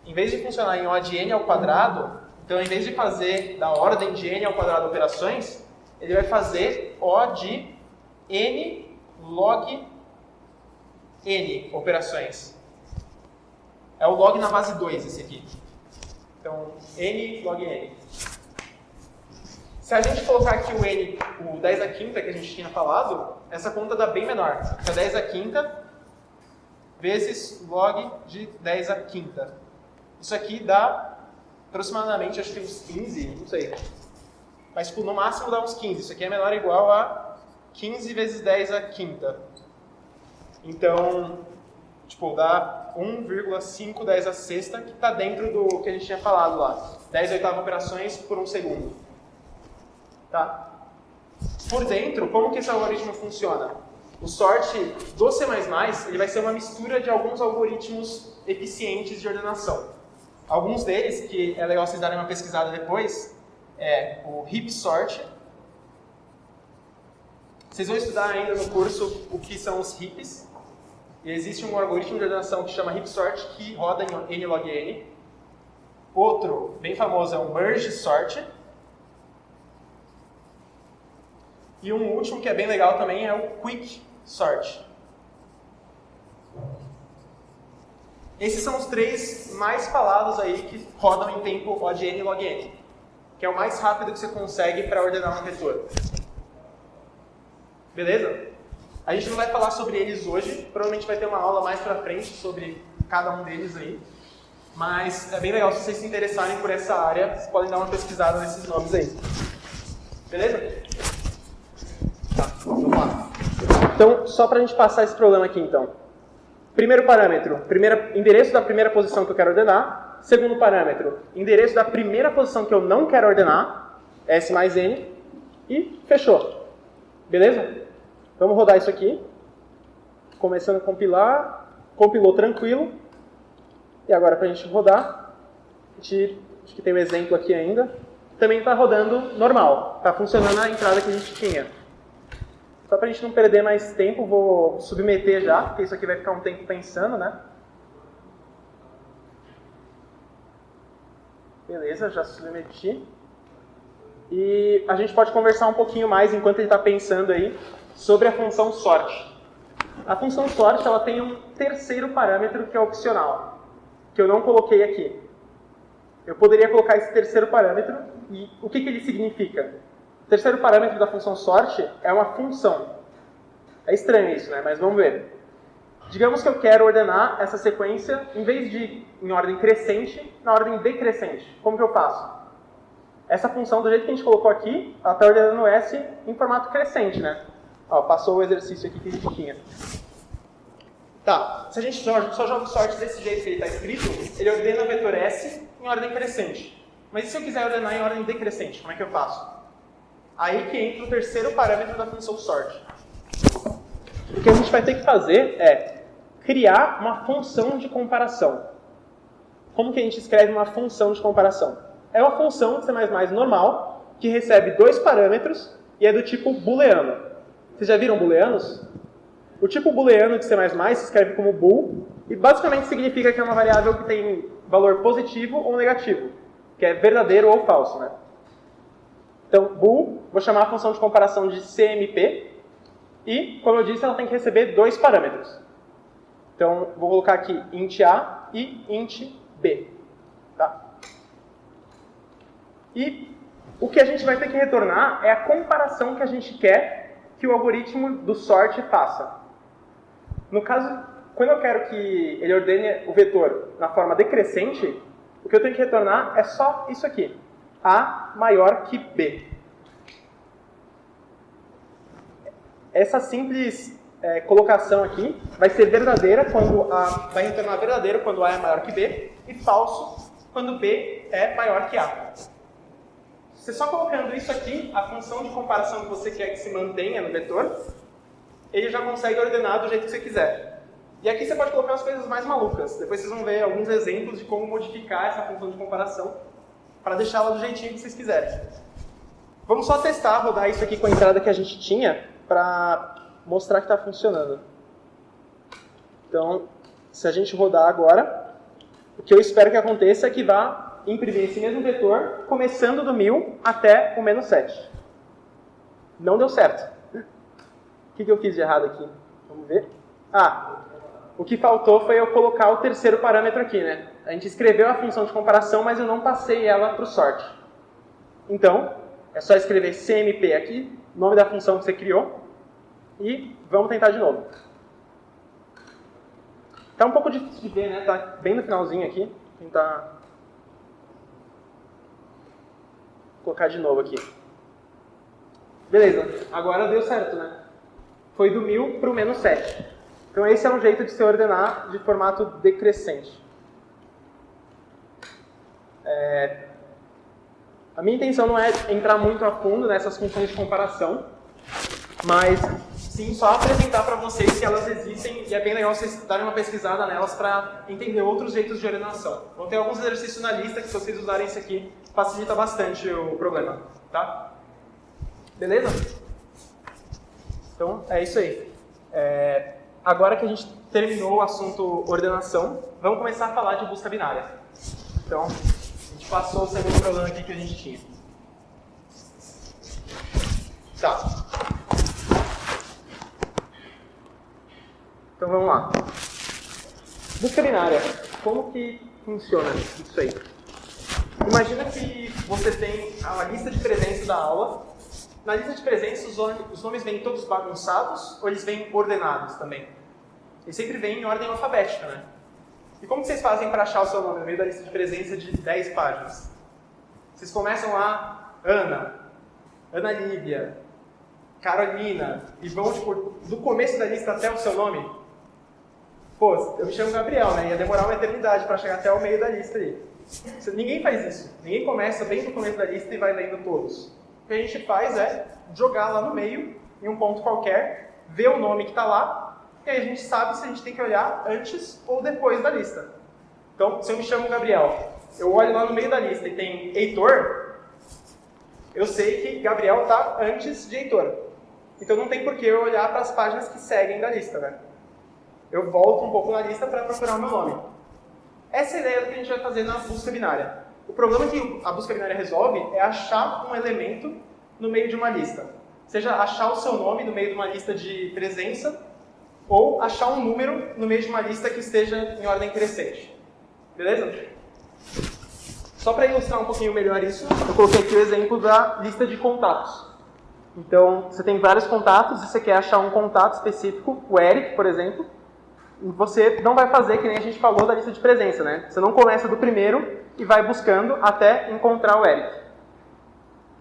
Em vez de funcionar em O de n ao quadrado, então em vez de fazer da ordem de n ao quadrado operações, ele vai fazer O de n log n operações. É o log na base 2 esse aqui. Então, n log n. Se a gente colocar aqui o n, o 10 à quinta que a gente tinha falado, essa conta dá bem menor. Fica 10 à quinta vezes log de 10 à quinta. Isso aqui dá aproximadamente, acho que uns 15, não sei. Mas tipo, no máximo dá uns 15. Isso aqui é menor ou igual a 15 vezes 10 à quinta. Então, Tipo, dá 1,510 a sexta, que está dentro do que a gente tinha falado lá. 10 oitavas operações por um segundo. Tá? Por dentro, como que esse algoritmo funciona? O sort do C++ ele vai ser uma mistura de alguns algoritmos eficientes de ordenação. Alguns deles, que é legal vocês darem uma pesquisada depois, é o heap sort. Vocês vão estudar ainda no curso o que são os heaps. E existe um algoritmo de ordenação que chama heap sort, que roda em n log n. Outro, bem famoso, é o merge sort. E um último que é bem legal também é o quick sort. Esses são os três mais falados aí que rodam em tempo od n log n, que é o mais rápido que você consegue para ordenar um vetor. Beleza? A gente não vai falar sobre eles hoje, provavelmente vai ter uma aula mais pra frente sobre cada um deles aí. Mas é bem legal, se vocês se interessarem por essa área, vocês podem dar uma pesquisada nesses nomes aí. Beleza? Tá, vamos lá. Então, só pra gente passar esse problema aqui então. Primeiro parâmetro, endereço da primeira posição que eu quero ordenar. Segundo parâmetro, endereço da primeira posição que eu não quero ordenar, S mais N. E fechou. Beleza? Vamos rodar isso aqui. Começando a compilar. Compilou tranquilo. E agora para a gente rodar, acho que tem um exemplo aqui ainda. Também está rodando normal. Está funcionando a entrada que a gente tinha. Só para a gente não perder mais tempo, vou submeter já, porque isso aqui vai ficar um tempo pensando, né? Beleza, já submeti. E a gente pode conversar um pouquinho mais, enquanto ele está pensando aí, sobre a função sort. A função sort ela tem um terceiro parâmetro que é opcional, que eu não coloquei aqui. Eu poderia colocar esse terceiro parâmetro, e o que ele significa? O terceiro parâmetro da função sort é uma função. É estranho isso, né? Mas vamos ver. Digamos que eu quero ordenar essa sequência, em vez de ir em ordem crescente, na ordem decrescente. Como que eu faço? Essa função, do jeito que a gente colocou aqui, ela está ordenando S em formato crescente, né? Ó, passou o exercício aqui que a gente tinha. Tá, se a gente só joga o sort desse jeito que ele está escrito, ele ordena o vetor S em ordem crescente. Mas e se eu quiser ordenar em ordem decrescente, como é que eu faço? Aí que entra o terceiro parâmetro da função sort. O que a gente vai ter que fazer é criar uma função de comparação. Como que a gente escreve uma função de comparação? É uma função de C++ normal, que recebe dois parâmetros e é do tipo booleano. Vocês já viram booleanos? O tipo booleano de C++ se escreve como bool, e basicamente significa que é uma variável que tem valor positivo ou negativo, que é verdadeiro ou falso, né? Então, bool, vou chamar a função de comparação de CMP, e, como eu disse, ela tem que receber dois parâmetros. Então, vou colocar aqui int A e int B. Tá? E o que a gente vai ter que retornar é a comparação que a gente quer que o algoritmo do sort faça. No caso, quando eu quero que ele ordene o vetor na forma decrescente, o que eu tenho que retornar é só isso aqui. A maior que B. Essa simples colocação aqui vai ser verdadeira quando vai retornar verdadeiro quando A é maior que B e falso quando B é maior que A. Você só colocando isso aqui, a função de comparação que você quer que se mantenha no vetor, ele já consegue ordenar do jeito que você quiser. E aqui você pode colocar as coisas mais malucas. Depois vocês vão ver alguns exemplos de como modificar essa função de comparação para deixá-la do jeitinho que vocês quiserem. Vamos só testar, rodar isso aqui com a entrada que a gente tinha para mostrar que está funcionando. Então, se a gente rodar agora, o que eu espero que aconteça é que vá imprimir esse mesmo vetor, começando do 1000 até o menos 7. Não deu certo. O que eu fiz de errado aqui? Vamos ver. O que faltou foi eu colocar o terceiro parâmetro aqui, né? A gente escreveu a função de comparação, mas eu não passei ela para o sort. Então, é só escrever CMP aqui, nome da função que você criou, e vamos tentar de novo. Tá um pouco difícil de ver, né? Tá bem no finalzinho aqui. Vou tentar colocar de novo aqui. Beleza, agora deu certo, né? Foi do 1000 para o menos 7. Então esse é um jeito de se ordenar de formato decrescente. A minha intenção não é entrar muito a fundo nessas funções de comparação, mas sim só apresentar para vocês que elas existem e é bem legal vocês darem uma pesquisada nelas para entender outros jeitos de ordenação. Vão ter alguns exercícios na lista que, se vocês usarem isso aqui, facilita bastante o problema, tá? Beleza? Então é isso aí. Agora que a gente terminou o assunto ordenação, vamos começar a falar de busca binária. Então, a gente passou o segundo problema aqui que a gente tinha. Tá. Então vamos lá. Busca binária. Como que funciona isso aí? Imagina que você tem a lista de presença da aula. Na lista de presença, os nomes vêm todos bagunçados ou eles vêm ordenados também? Eles sempre vêm em ordem alfabética, né? E como vocês fazem para achar o seu nome no meio da lista de presença de 10 páginas? Vocês começam lá, Ana Lívia, Carolina, e vão tipo, do começo da lista até o seu nome? Pô, eu me chamo Gabriel, né? Ia demorar uma eternidade para chegar até o meio da lista aí. Ninguém faz isso. Ninguém começa bem no começo da lista e vai lendo todos. O que a gente faz é jogar lá no meio, em um ponto qualquer, ver o nome que está lá, e aí a gente sabe se a gente tem que olhar antes ou depois da lista. Então, se eu me chamo Gabriel, eu olho lá no meio da lista e tem Heitor, eu sei que Gabriel está antes de Heitor. Então não tem por que eu olhar para as páginas que seguem da lista, né? Eu volto um pouco na lista para procurar o meu nome. Essa é a ideia do que a gente vai fazer na busca binária. O problema que a busca binária resolve é achar um elemento no meio de uma lista. Seja achar o seu nome no meio de uma lista de presença, ou achar um número no meio de uma lista que esteja em ordem crescente. Beleza? Só para ilustrar um pouquinho melhor isso, eu coloquei aqui o exemplo da lista de contatos. Então, você tem vários contatos e você quer achar um contato específico, o Eric, por exemplo, e você não vai fazer que nem a gente falou da lista de presença, né? Você não começa do primeiro e vai buscando até encontrar o Eric.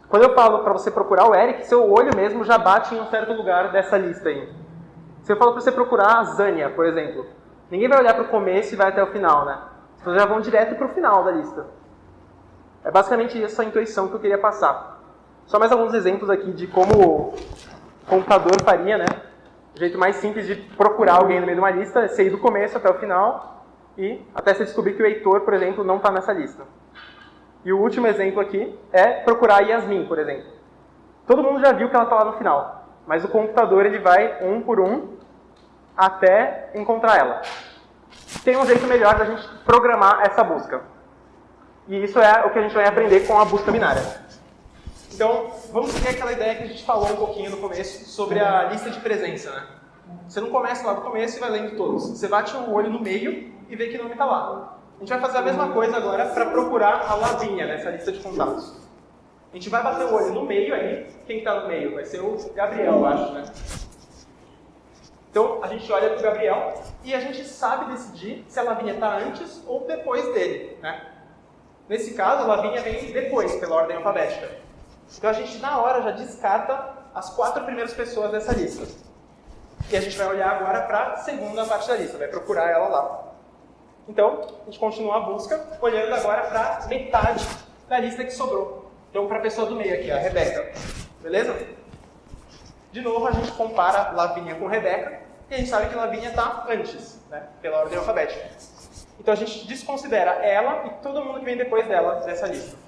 Quando eu falo para você procurar o Eric, seu olho mesmo já bate em um certo lugar dessa lista aí. Se eu falo para você procurar a Zânia, por exemplo, ninguém vai olhar para o começo e vai até o final, né? Vocês já vão direto para o final da lista. É basicamente essa a intuição que eu queria passar. Só mais alguns exemplos aqui de como o computador faria, né? O jeito mais simples de procurar alguém no meio de uma lista é você ir do começo até o final e até você descobrir que o Heitor, por exemplo, não está nessa lista. E o último exemplo aqui é procurar a Yasmin, por exemplo. Todo mundo já viu que ela está lá no final. Mas o computador ele vai um por um até encontrar ela. Tem um jeito melhor da gente programar essa busca. E isso é o que a gente vai aprender com a busca binária. Então, vamos seguir aquela ideia que a gente falou um pouquinho no começo sobre a lista de presença, né? Você não começa lá do começo e vai lendo todos. Você bate o olho no meio e vê que nome está lá. A gente vai fazer a mesma coisa agora para procurar a Lavínia nessa lista de contatos. A gente vai bater o olho no meio aí. Quem está no meio? Vai ser o Gabriel, eu acho, né? Então, a gente olha para o Gabriel e a gente sabe decidir se a Lavínia está antes ou depois dele, né? Nesse caso, a Lavínia vem depois, pela ordem alfabética. Então, a gente, na hora, já descarta as 4 primeiras pessoas dessa lista. E a gente vai olhar agora para a segunda parte da lista, vai procurar ela lá. Então, a gente continua a busca, olhando agora para a metade da lista que sobrou. Então, para a pessoa do meio aqui, a Rebeca. Beleza? De novo, a gente compara Lavínia com Rebeca, e a gente sabe que Lavínia está antes, né, pela ordem alfabética. Então, a gente desconsidera ela e todo mundo que vem depois dela, dessa lista.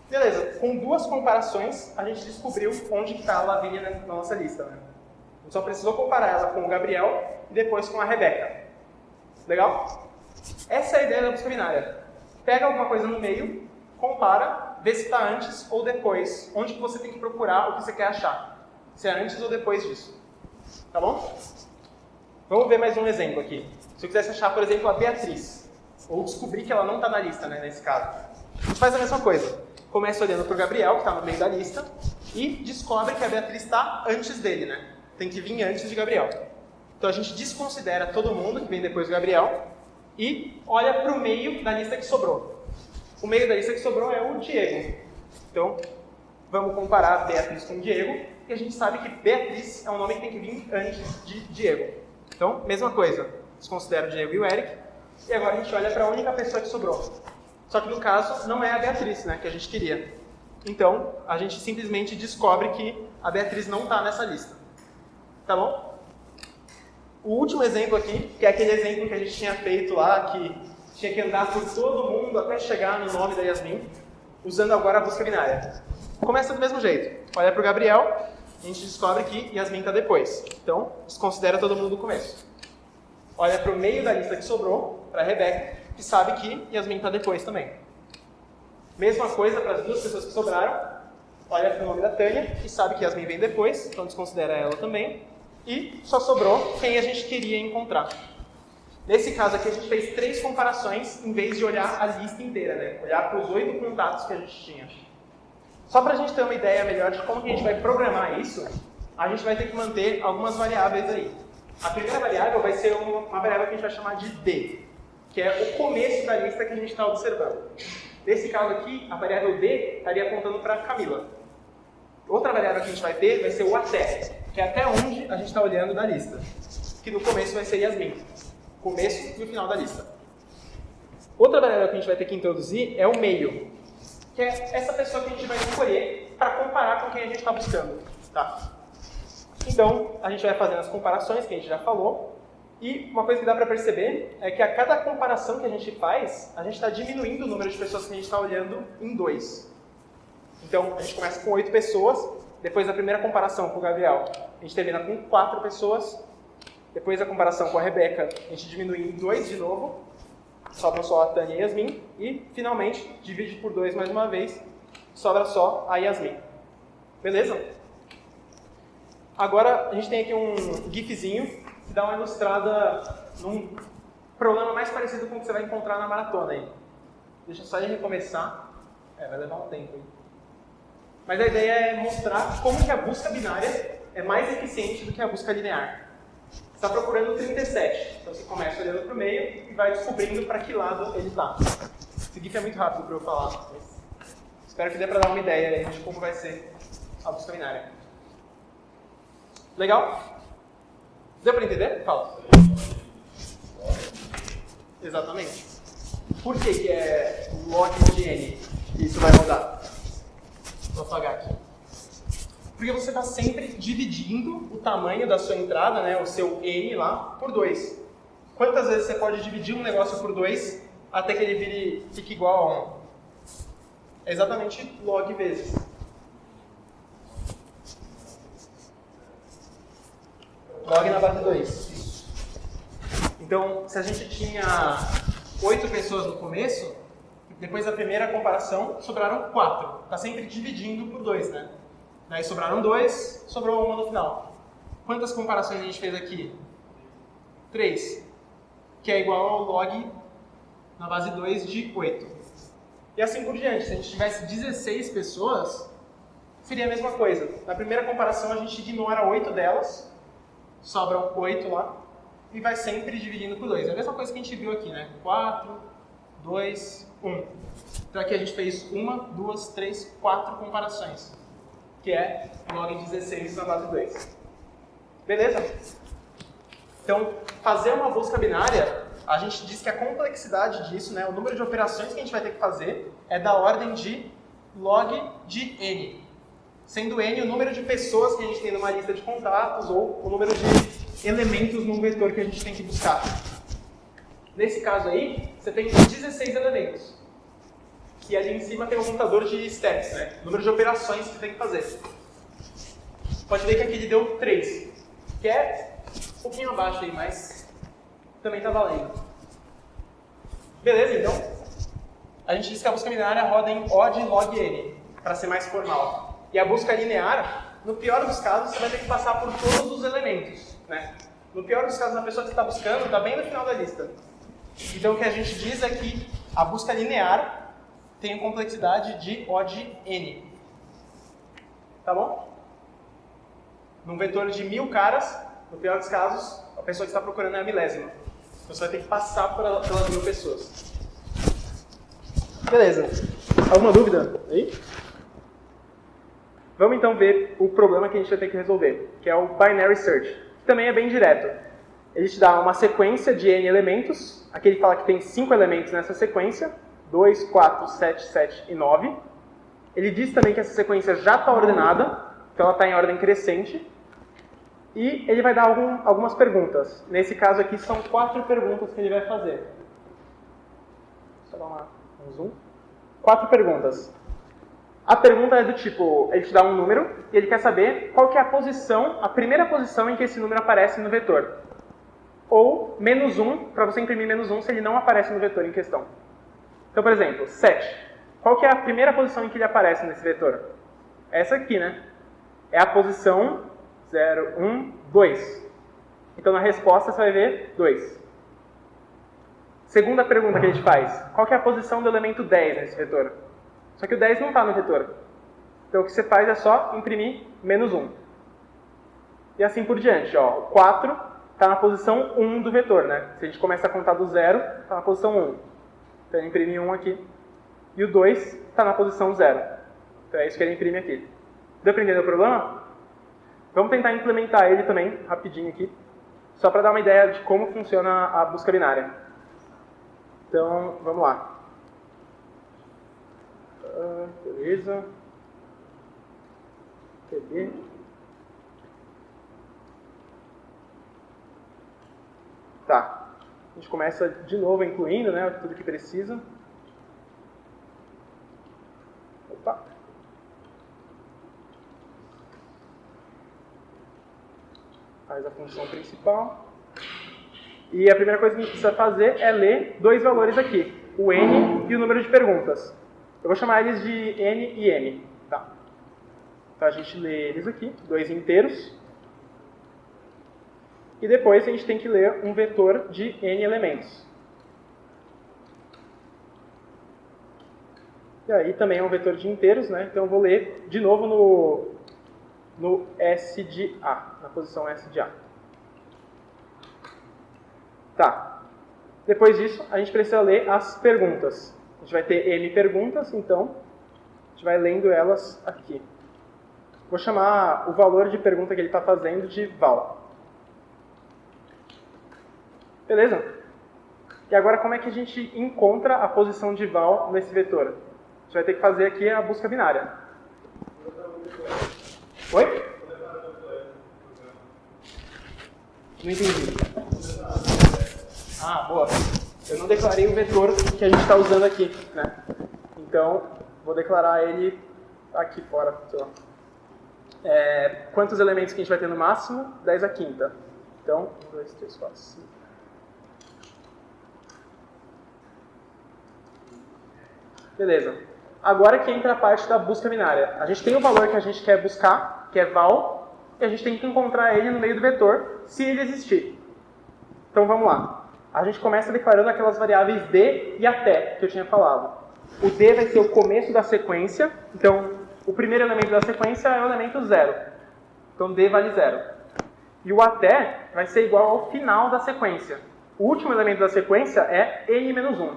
Beleza, com 2 comparações, a gente descobriu onde está a Lavínia na nossa lista. Né? A gente só precisou comparar ela com o Gabriel e depois com a Rebeca. Legal? Essa é a ideia da busca binária. Pega alguma coisa no meio, compara, vê se está antes ou depois. Onde que você tem que procurar o que você quer achar. Se é antes ou depois disso. Tá bom? Vamos ver mais um exemplo aqui. Se eu quisesse achar, por exemplo, a Beatriz, ou descobrir que ela não está na lista, né, nesse caso, a gente faz a mesma coisa. Começa olhando para o Gabriel, que está no meio da lista, e descobre que a Beatriz está antes dele, né? Tem que vir antes de Gabriel. Então a gente desconsidera todo mundo que vem depois do Gabriel e olha para o meio da lista que sobrou. O meio da lista que sobrou é o Diego. Então, vamos comparar Beatriz com Diego, e a gente sabe que Beatriz é um nome que tem que vir antes de Diego. Então, mesma coisa, desconsidera o Diego e o Eric, e agora a gente olha para a única pessoa que sobrou. Só que no caso, não é a Beatriz, né, que a gente queria. Então, a gente simplesmente descobre que a Beatriz não está nessa lista. Tá bom? O último exemplo aqui, que é aquele exemplo que a gente tinha feito lá, que tinha que andar por todo mundo até chegar no nome da Yasmin, usando agora a busca binária. Começa do mesmo jeito. Olha para o Gabriel, a gente descobre que Yasmin está depois. Então, desconsidera todo mundo do começo. Olha para o meio da lista que sobrou, para a Rebeca, que sabe que Yasmin está depois também. Mesma coisa para as duas pessoas que sobraram. Olha para o nome da Tânia, que sabe que Yasmin vem depois, então desconsidera ela também. E só sobrou quem a gente queria encontrar. Nesse caso aqui, a gente fez 3 comparações, em vez de olhar a lista inteira, né? Olhar para os 8 contatos que a gente tinha. Só para a gente ter uma ideia melhor de como que a gente vai programar isso, a gente vai ter que manter algumas variáveis aí. A primeira variável vai ser uma variável que a gente vai chamar de D, que é o começo da lista que a gente está observando. Nesse caso aqui, a variável D estaria apontando para Camila. Outra variável que a gente vai ter vai ser o até, que é até onde a gente está olhando da lista. Que no começo vai ser Yasmin. Começo e o final da lista. Outra variável que a gente vai ter que introduzir é o meio, que é essa pessoa que a gente vai escolher para comparar com quem a gente está buscando. Tá? Então, a gente vai fazendo as comparações que a gente já falou. E uma coisa que dá para perceber é que a cada comparação que a gente faz, a gente está diminuindo o número de pessoas que a gente está olhando em 2. Então, a gente começa com 8 pessoas, depois da primeira comparação com o Gabriel, a gente termina com 4 pessoas, depois da comparação com a Rebeca, a gente diminui em 2 de novo, sobram só a Tânia e a Yasmin, e, finalmente, divide por 2 mais uma vez, sobra só a Yasmin. Beleza? Agora, a gente tem aqui um gifzinho que dá uma ilustrada num problema mais parecido com o que você vai encontrar na maratona aí. Deixa só ele recomeçar. Vai levar um tempo aí. Mas a ideia é mostrar como que a busca binária é mais eficiente do que a busca linear. Você está procurando 37, então você começa olhando para o meio e vai descobrindo para que lado ele está. Esse GIF é muito rápido para eu falar, mas espero que dê para dar uma ideia aí de como vai ser a busca binária. Legal? Deu para entender? Fala. Exatamente. Por que é o log de n que isso vai mudar? Vou apagar aqui. Porque você está sempre dividindo o tamanho da sua entrada, né, o seu n lá, por 2. Quantas vezes você pode dividir um negócio por 2 até que ele fique igual a 1? É exatamente log vezes. Log na base 2. Então, se a gente tinha 8 pessoas no começo, depois da primeira comparação, sobraram 4. Está sempre dividindo por 2, né? Daí sobraram 2, sobrou 1 no final. Quantas comparações a gente fez aqui? 3. Que é igual ao log na base 2 de 8. E assim por diante. Se a gente tivesse 16 pessoas, seria a mesma coisa. Na primeira comparação, a gente ignora 8 delas, sobram 8 lá, e vai sempre dividindo por 2. É a mesma coisa que a gente viu aqui, né? 4, 2, 1. Então aqui a gente fez 1, 2, 3, 4 comparações, que é log 16 na base 2. Beleza? Então, fazer uma busca binária, a gente diz que a complexidade disso, né, o número de operações que a gente vai ter que fazer, é da ordem de log de n. Sendo n o número de pessoas que a gente tem numa lista de contatos ou o número de elementos num vetor que a gente tem que buscar. Nesse caso aí, você tem 16 elementos. E ali em cima tem um contador de steps, né? Número de operações que você tem que fazer. Pode ver que aqui ele deu 3, que é um pouquinho abaixo aí, mas também está valendo. Beleza, então? A gente diz que a busca binária roda em O de log n, para ser mais formal. E a busca linear, no pior dos casos, você vai ter que passar por todos os elementos, né? No pior dos casos, a pessoa que está buscando está bem no final da lista. Então, o que a gente diz é que a busca linear tem complexidade de O de n. Tá bom? Num vetor de 1000 caras, no pior dos casos, a pessoa que está procurando é a milésima. Então, você vai ter que passar pelas 1000 pessoas. Beleza. Alguma dúvida aí? Vamos então ver o problema que a gente vai ter que resolver, que é o binary search, que também é bem direto. ele te dá uma sequência de n elementos. Aqui ele fala que tem 5 elementos nessa sequência. 2, 4, 7, 7 e 9. Ele diz também que essa sequência já está ordenada, então ela está em ordem crescente. E ele vai dar algumas perguntas. Nesse caso aqui são 4 perguntas que ele vai fazer. Só dar um zoom. 4 perguntas. A pergunta é do tipo, ele te dá um número e ele quer saber qual que é a posição, a primeira posição em que esse número aparece no vetor. Ou menos 1, para você imprimir menos 1 se ele não aparece no vetor em questão. Então, por exemplo, 7. Qual que é a primeira posição em que ele aparece nesse vetor? Essa aqui, né? É a posição 0, 1, 2. Então, na resposta, você vai ver 2. Segunda pergunta que a gente faz. Qual que é a posição do elemento 10 nesse vetor? Só que o 10 não está no vetor. Então, o que você faz é só imprimir menos 1. E assim por diante. Ó. O 4 está na posição 1 do vetor, né? Se a gente começa a contar do 0, está na posição 1. Então, ele imprime 1 aqui. E o 2 está na posição 0. Então, é isso que ele imprime aqui. Deu para entender o problema? Vamos tentar implementar ele também, rapidinho aqui, só para dar uma ideia de como funciona a busca binária. Então, vamos lá. Beleza. TB. Tá. A gente começa de novo incluindo, né, tudo que precisa. Opa. Faz a função principal. E a primeira coisa que a gente precisa fazer é ler 2 valores aqui, o n e o número de perguntas. Eu vou chamar eles de n e m. Tá. Então a gente lê eles aqui, 2 inteiros. E depois a gente tem que ler um vetor de n elementos. E aí também é um vetor de inteiros, né? Então eu vou ler de novo no S de A, na posição S de A. Tá. Depois disso, a gente precisa ler as perguntas. A gente vai ter M perguntas, então a gente vai lendo elas aqui. Vou chamar o valor de pergunta que ele está fazendo de val. Beleza? E agora como é que a gente encontra a posição de val nesse vetor? A gente vai ter que fazer aqui a busca binária. Oi? Não entendi. Ah, boa. Eu não declarei o vetor que a gente está usando aqui, né? Então, vou declarar ele aqui fora, sei lá. Quantos elementos que a gente vai ter no máximo? 10 à quinta. Então, 1, 2, 3, 4, 5. Beleza. Agora que entra a parte da busca binária. A gente tem o valor que a gente quer buscar, que é val, e a gente tem que encontrar ele no meio do vetor, se ele existir. Então vamos lá. A gente começa declarando aquelas variáveis d e até, que eu tinha falado. O d vai ser o começo da sequência, então o primeiro elemento da sequência é o elemento 0. Então d vale 0. E o até vai ser igual ao final da sequência. O último elemento da sequência é n-1.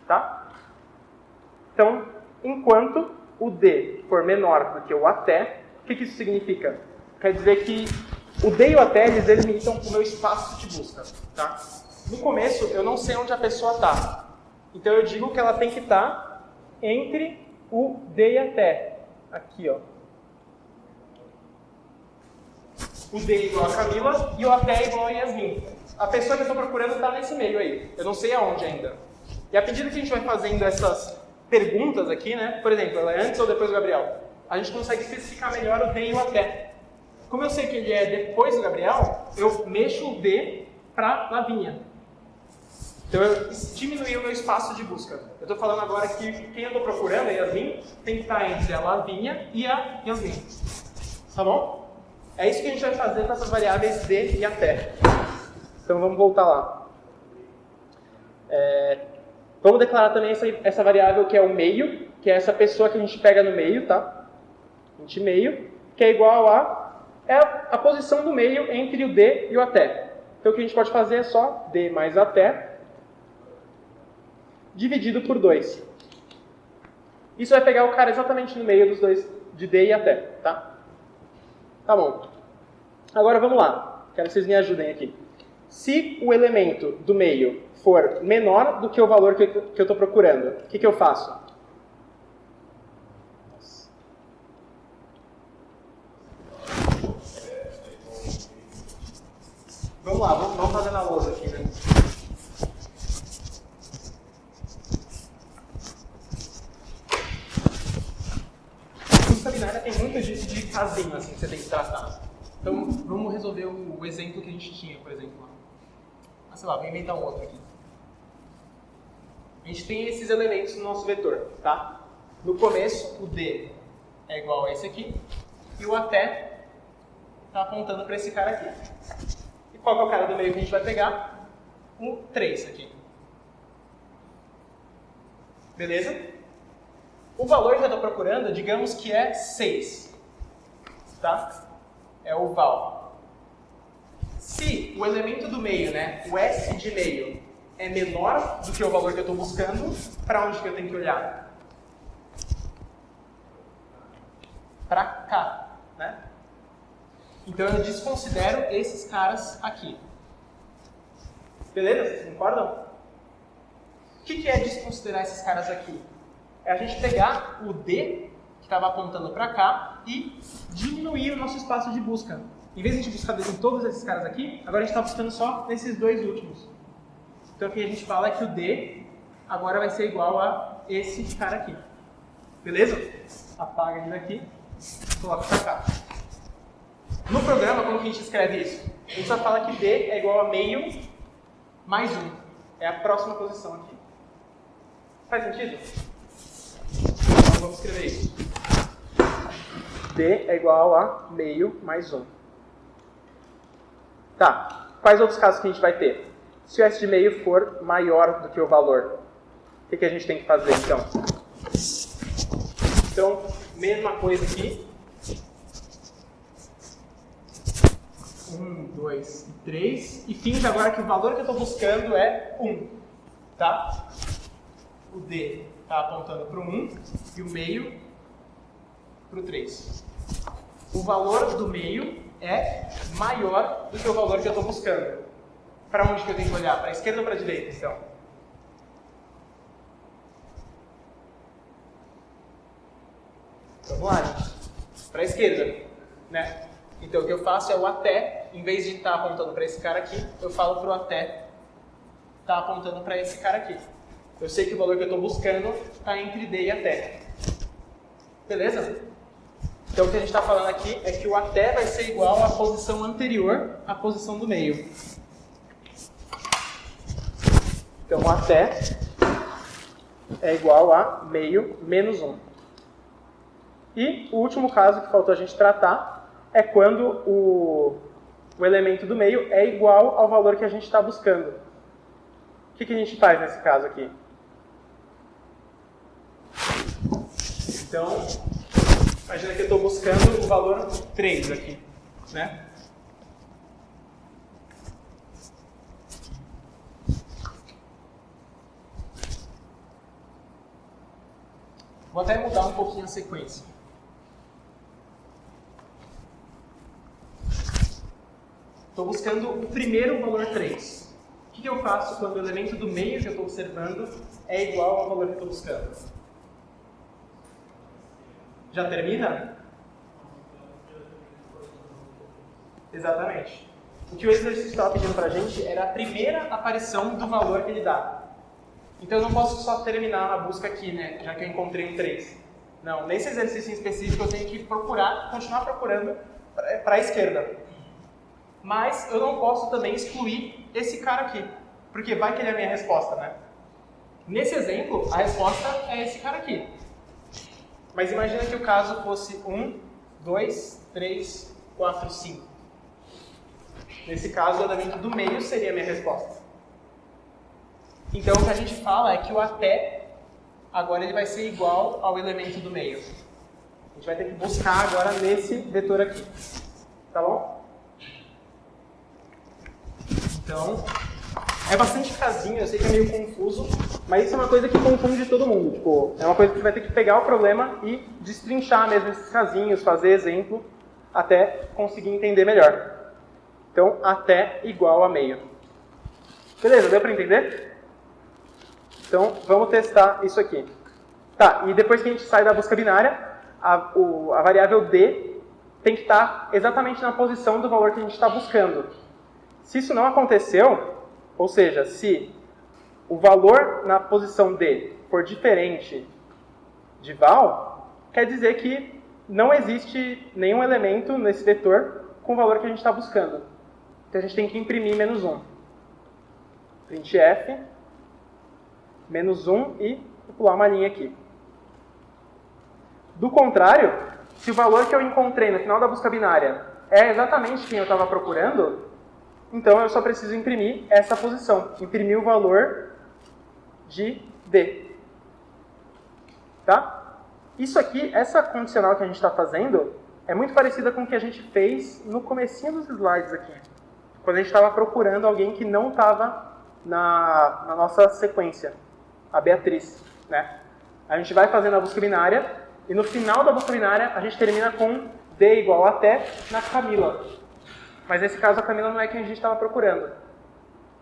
Tá? Então, enquanto o d for menor do que o até, o que isso significa? Quer dizer que o d e o até eles delimitam o meu espaço de busca. Tá? No começo, eu não sei onde a pessoa está. Então, eu digo que ela tem que estar entre o d e até. Aqui, ó. O d é igual a Camila e o até é igual a Yasmin. A pessoa que eu estou procurando está nesse meio aí. Eu não sei aonde ainda. E à medida que a gente vai fazendo essas perguntas aqui, né? Por exemplo, ela é antes ou depois do Gabriel? A gente consegue especificar melhor o d e o até. Como eu sei que ele é depois do Gabriel, eu mexo o d para Lavínia. Então eu diminui o meu espaço de busca. Eu estou falando agora que quem eu estou procurando, a Yasmin, tem que estar entre a Lavínia e a Yasmin. Tá bom? É isso que a gente vai fazer com essas variáveis d e até. Então vamos voltar lá. Vamos declarar também essa variável que é o meio, que é essa pessoa que a gente pega no meio, tá? A gente meio, que é igual a posição do meio entre o d e o até. Então o que a gente pode fazer é só d mais até dividido por 2. Isso vai pegar o cara exatamente no meio dos dois, de d e até, tá? Tá bom. Agora vamos lá. Quero que vocês me ajudem aqui. Se o elemento do meio for menor do que o valor que eu estou procurando, o que eu faço? Vamos lá, vamos fazer na lousa aqui, né? Busca binária tem muito de casinho assim, que você tem que tratar. Então, vamos resolver o exemplo que a gente tinha, por exemplo. Sei lá, vou inventar um outro aqui. A gente tem esses elementos no nosso vetor, tá? No começo, o D é igual a esse aqui, e o até está apontando para esse cara aqui. E qual que é o cara do meio que a gente vai pegar? O 3 aqui. Beleza? O valor que eu estou procurando, digamos que é 6. Tá? É o val. Se o elemento do meio, né, o S de meio, é menor do que o valor que eu estou buscando, para onde que eu tenho que olhar? Para cá, né? Então eu desconsidero esses caras aqui. Beleza? Vocês concordam? O que é desconsiderar esses caras aqui? É a gente pegar o D, que estava apontando para cá, e diminuir o nosso espaço de busca. Em vez de a gente buscar em todos esses caras aqui, agora a gente está buscando só nesses dois últimos. Então o que a gente fala é que o D agora vai ser igual a esse cara aqui. Beleza? Apaga ele daqui, coloca para cá. No programa, como que a gente escreve isso? A gente só fala que D é igual a meio mais 1. É a próxima posição aqui. Faz sentido? Então vamos escrever isso. D é igual a meio mais 1. Tá. Quais outros casos que a gente vai ter? Se o S de meio for maior do que o valor, o que a gente tem que fazer então? Então, mesma coisa aqui. 1, 2 e 3. E finge agora que o valor que eu estou buscando é 1. Tá? O D está apontando para o 1 e o meio para o 3. O valor do meio é maior do que o valor que eu estou buscando. Para onde que eu tenho que olhar? Para a esquerda ou para a direita, então? Vamos lá, gente. Para a esquerda, né? Então o que eu faço é o até, em vez de estar apontando para esse cara aqui, eu falo para o até estar apontando para esse cara aqui. Eu sei que o valor que eu estou buscando está entre D e até. Beleza? Então o que a gente está falando aqui é que o até vai ser igual à posição anterior à posição do meio. Então o até é igual a meio menos 1. E o último caso que faltou a gente tratar é quando o elemento do meio é igual ao valor que a gente está buscando. O que a gente faz nesse caso aqui? Então, imagina que eu estou buscando o valor 3 aqui, né? Vou até mudar um pouquinho a sequência. Estou buscando o primeiro valor 3. O que eu faço quando o elemento do meio que eu estou observando é igual ao valor que eu estou buscando? Já termina? Exatamente. O que o exercício estava pedindo para a gente era a primeira aparição do valor que ele dá. Então eu não posso só terminar a busca aqui, né? Já que eu encontrei um 3. Não, nesse exercício em específico eu tenho que continuar procurando para a esquerda. Mas eu não posso também excluir esse cara aqui, porque vai que ele é a minha resposta, né? Nesse exemplo, a resposta é esse cara aqui. Mas imagina que o caso fosse 1, 2, 3, 4, 5. Nesse caso, o elemento do meio seria a minha resposta. Então, o que a gente fala é que o até, agora ele vai ser igual ao elemento do meio. A gente vai ter que buscar agora nesse vetor aqui. Tá bom? Então, é bastante casinho, eu sei que é meio confuso, mas isso é uma coisa que confunde todo mundo. Tipo, é uma coisa que você vai ter que pegar o problema e destrinchar mesmo esses casinhos, fazer exemplo, até conseguir entender melhor. Então, até igual a meio. Beleza, deu para entender? Então, vamos testar isso aqui. Tá, e depois que a gente sai da busca binária, a variável D tem que estar exatamente na posição do valor que a gente está buscando. Se isso não aconteceu, ou seja, se o valor na posição D for diferente de val, quer dizer que não existe nenhum elemento nesse vetor com o valor que a gente está buscando. Então a gente tem que imprimir menos 1. Printf, menos 1 e vou pular uma linha aqui. Do contrário, se o valor que eu encontrei no final da busca binária é exatamente quem eu estava procurando, então eu só preciso imprimir essa posição, imprimir o valor de D. Tá? Isso aqui, essa condicional que a gente está fazendo, é muito parecida com o que a gente fez no comecinho dos slides aqui. Quando a gente estava procurando alguém que não estava na nossa sequência, a Beatriz. Né? A gente vai fazendo a busca binária, e no final da busca binária a gente termina com D igual a até na Camila. Mas nesse caso a Camila não é quem a gente estava procurando.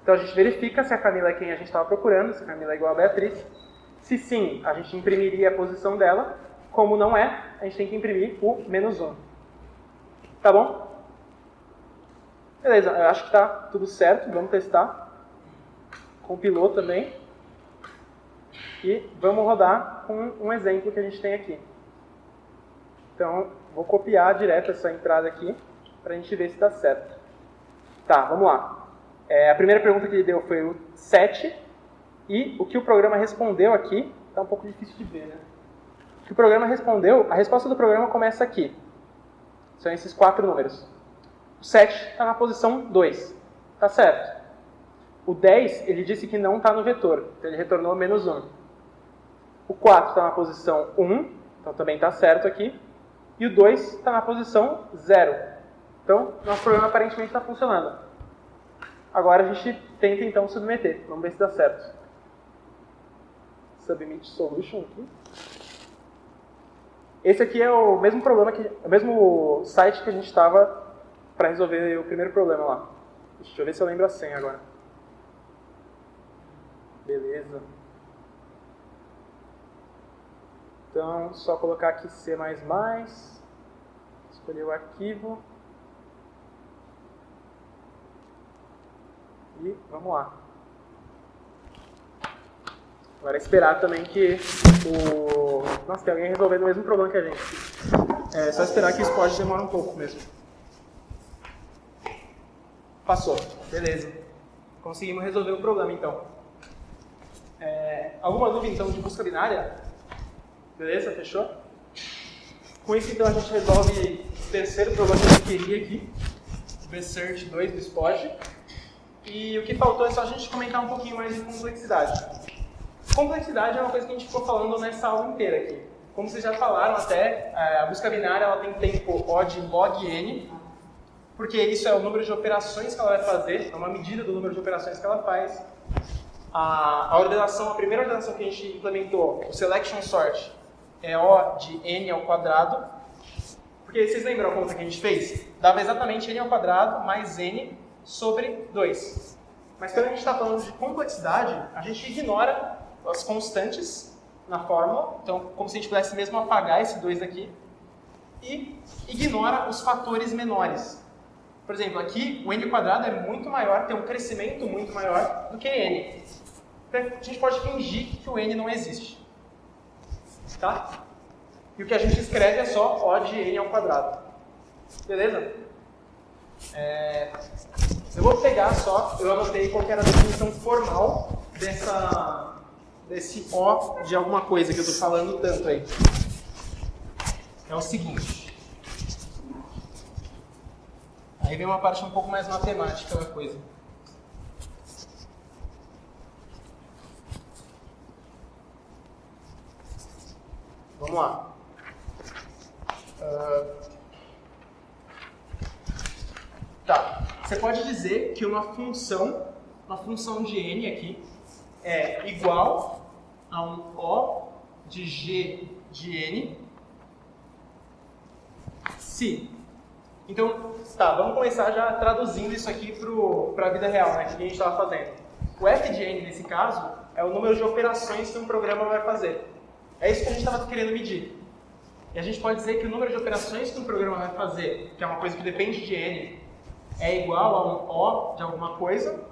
Então a gente verifica se a Camila é quem a gente estava procurando, se a Camila é igual a Beatriz. Se sim, a gente imprimiria a posição dela. Como não é, a gente tem que imprimir o menos 1. Tá bom? Beleza, eu acho que está tudo certo. Vamos testar. Compilou também. E vamos rodar com um exemplo que a gente tem aqui. Então, vou copiar direto essa entrada aqui para a gente ver se dá certo. Tá, vamos lá. A primeira pergunta que ele deu foi o 7. E o que o programa respondeu aqui, está um pouco difícil de ver, né? O que o programa respondeu, a resposta do programa começa aqui. São esses 4 números. O 7 está na posição 2. Tá certo. O 10, ele disse que não está no vetor. Então ele retornou menos 1. O 4 está na posição 1. Então também está certo aqui. E o 2 está na posição 0. Então, nosso programa aparentemente está funcionando. Agora a gente tenta então submeter. Vamos ver se dá certo. Submit solution aqui. Esse aqui é o mesmo problema o mesmo site que a gente estava para resolver o primeiro problema lá. Deixa eu ver se eu lembro a senha agora. Beleza. Então, só colocar aqui C++, escolher o arquivo e vamos lá. Agora esperar também que o... Nossa, tem alguém resolvendo o mesmo problema que a gente. É só esperar que isso pode demorar um pouco mesmo. Passou. Beleza. Conseguimos resolver o problema então. Alguma dúvida então de busca binária? Beleza? Fechou? Com isso então a gente resolve o terceiro problema que a gente queria aqui. O Bsearch 2 do SPOD. E o que faltou é só a gente comentar um pouquinho mais de complexidade. Complexidade é uma coisa que a gente ficou falando nessa aula inteira aqui. Como vocês já falaram até, a busca binária ela tem tempo O de log n, porque isso é o número de operações que ela vai fazer, é uma medida do número de operações que ela faz. A primeira ordenação que a gente implementou, o selection sort, é O de n ao quadrado, porque vocês lembram a conta que a gente fez? Dava exatamente n ao quadrado mais n sobre 2. Mas quando a gente está falando de complexidade, a gente ignora as constantes na fórmula, então como se a gente pudesse mesmo apagar esse 2 aqui, e ignora os fatores menores. Por exemplo, aqui o n ao quadrado é muito maior, tem um crescimento muito maior do que n. Então, a gente pode fingir que o n não existe. Tá? E o que a gente escreve é só O de n ao quadrado. Beleza? Eu vou pegar só, eu anotei qual que era a definição formal desse O de alguma coisa que eu estou falando tanto aí. É o seguinte. Aí vem uma parte um pouco mais matemática da coisa. Vamos lá. Tá. Você pode dizer que uma função de n aqui, é igual a um O de g de n se. Então, tá, vamos começar já traduzindo isso aqui para a vida real, né, que a gente estava fazendo. O f de n, nesse caso, é o número de operações que um programa vai fazer. É isso que a gente estava querendo medir. E a gente pode dizer que o número de operações que um programa vai fazer, que é uma coisa que depende de n, é igual a um O de alguma coisa,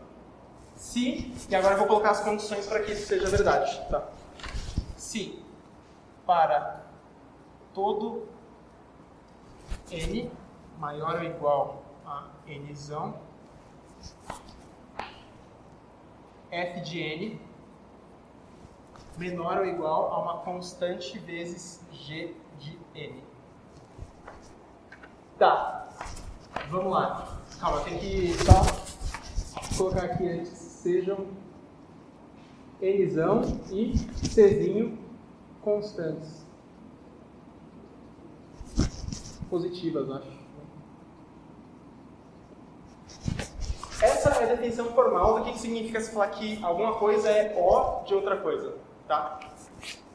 se, e agora eu vou colocar as condições para que isso seja verdade. Tá? Se para todo n maior ou igual a nzão, f de n menor ou igual a uma constante vezes g de n. Tá, vamos lá. Calma, tem que só colocar aqui antes. Sejam nzão e czinho constantes. Positivas, acho. Essa é a definição formal do que significa se falar que alguma coisa é O de outra coisa. Tá?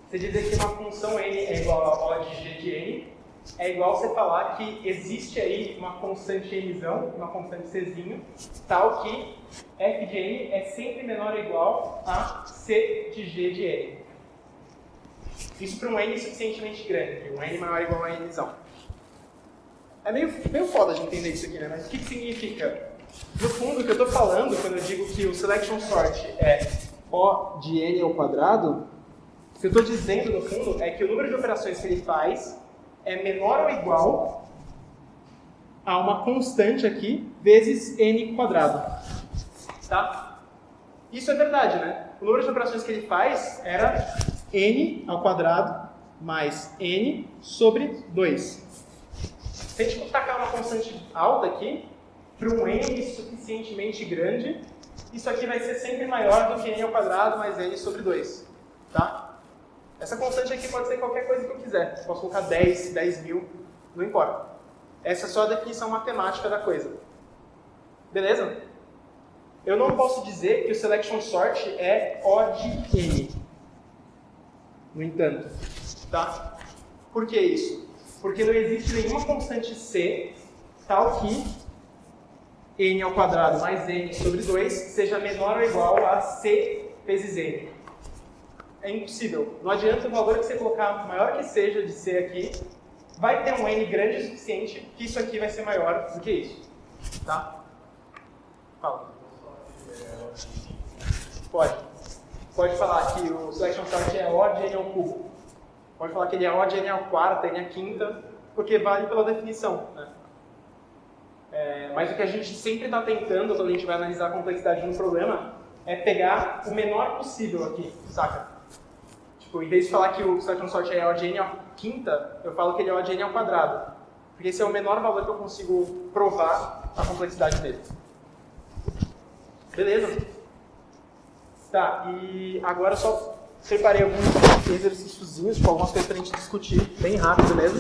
Você dizer que uma função n é igual a O de g de n é igual você falar que existe aí uma constante nzão, uma constante czinho, tal que f de n é sempre menor ou igual a c de g de n. Isso para um n suficientemente grande, um n maior ou igual a nzão. É meio foda de entender isso aqui, né? Mas o que significa? No fundo, o que eu estou falando quando eu digo que o selection sort é O de n ao quadrado, o que eu estou dizendo, no fundo, é que o número de operações que ele faz é menor ou igual a uma constante aqui, vezes n quadrado. Tá? Isso é verdade, né? O número de operações que ele faz era n ao quadrado mais n sobre 2. Se a gente tacar uma constante alta aqui, para um n suficientemente grande, isso aqui vai ser sempre maior do que n ao quadrado mais n sobre 2. Tá? Essa constante aqui pode ser qualquer coisa que eu quiser. Eu posso colocar 10, 10 mil, não importa. Essa é só a definição matemática da coisa. Beleza? Eu não posso dizer que o selection sort é O de n. No entanto. Tá? Por que isso? Porque não existe nenhuma constante c tal que n ao quadrado mais n sobre 2 seja menor ou igual a c vezes n. É impossível. Não adianta o valor que você colocar maior que seja de c aqui, vai ter um n grande o suficiente que isso aqui vai ser maior do que isso. Tá? Fala. Pode falar que o selection sort é O de n ao cubo. Pode falar que ele é O de n ao quarta, n à quinta, porque vale pela definição. Né? Mas o que a gente sempre está tentando, quando a gente vai analisar a complexidade de um problema, é pegar o menor possível aqui, saca? Tipo, em vez de falar que o selection sort é O de n à quinta, eu falo que ele é O de n ao quadrado. Porque esse é o menor valor que eu consigo provar a complexidade dele. Beleza? Tá, e agora eu só separei alguns exercíciozinhos, com algumas coisas pra gente discutir bem rápido mesmo,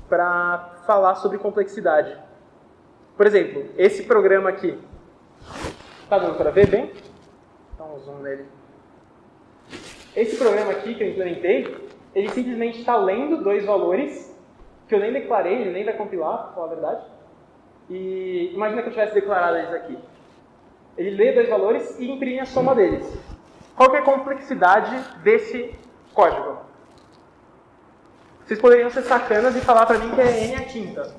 para falar sobre complexidade. Por exemplo, esse programa aqui, tá dando para ver bem? Dá um zoom nele. Esse programa aqui que eu implementei, ele simplesmente está lendo dois valores, que eu nem declarei, ele nem vai compilar, para falar a verdade. E imagina que eu tivesse declarado eles aqui. Ele lê dois valores e imprime a soma deles. Qual que é a complexidade desse código? Vocês poderiam ser sacanas e falar para mim que é n à quinta.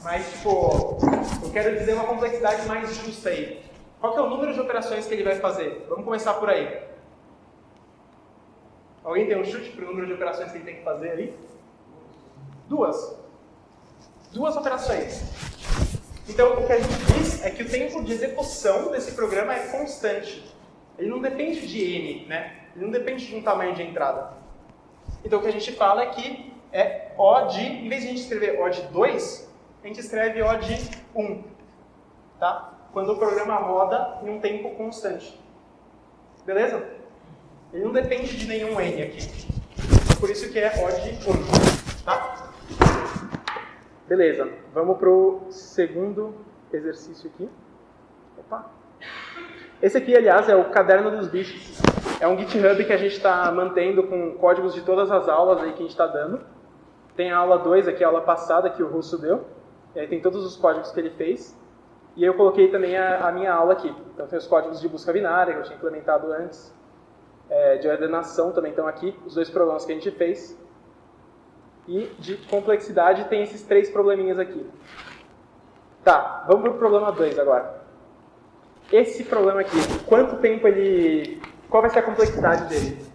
Mas, tipo, eu quero dizer uma complexidade mais justa aí. Qual que é o número de operações que ele vai fazer? Vamos começar por aí. Alguém tem um chute para o número de operações que ele tem que fazer ali? Duas operações. Então, o que a gente diz é que o tempo de execução desse programa é constante. Ele não depende de n, né? Ele não depende de um tamanho de entrada. Então, o que a gente fala é que é O de, em vez de a gente escrever O de 2, a gente escreve O de 1. Tá? Quando o programa roda em um tempo constante. Beleza? Ele não depende de nenhum n aqui. Por isso que é O de 1. Tá? Beleza, vamos para o segundo exercício aqui. Opa! Esse aqui, aliás, é o Caderno dos Bichos. É um GitHub que a gente está mantendo com códigos de todas as aulas aí que a gente está dando. Tem a aula 2 aqui, a aula passada que o Russo deu. E aí tem todos os códigos que ele fez. E eu coloquei também a minha aula aqui. Então tem os códigos de busca binária que eu tinha implementado antes, de ordenação também estão aqui, os 2 problemas que a gente fez. E de complexidade tem esses 3 probleminhas aqui. Tá, vamos para o problema 2 agora. Esse problema aqui, quanto tempo ele... Qual vai ser a complexidade dele?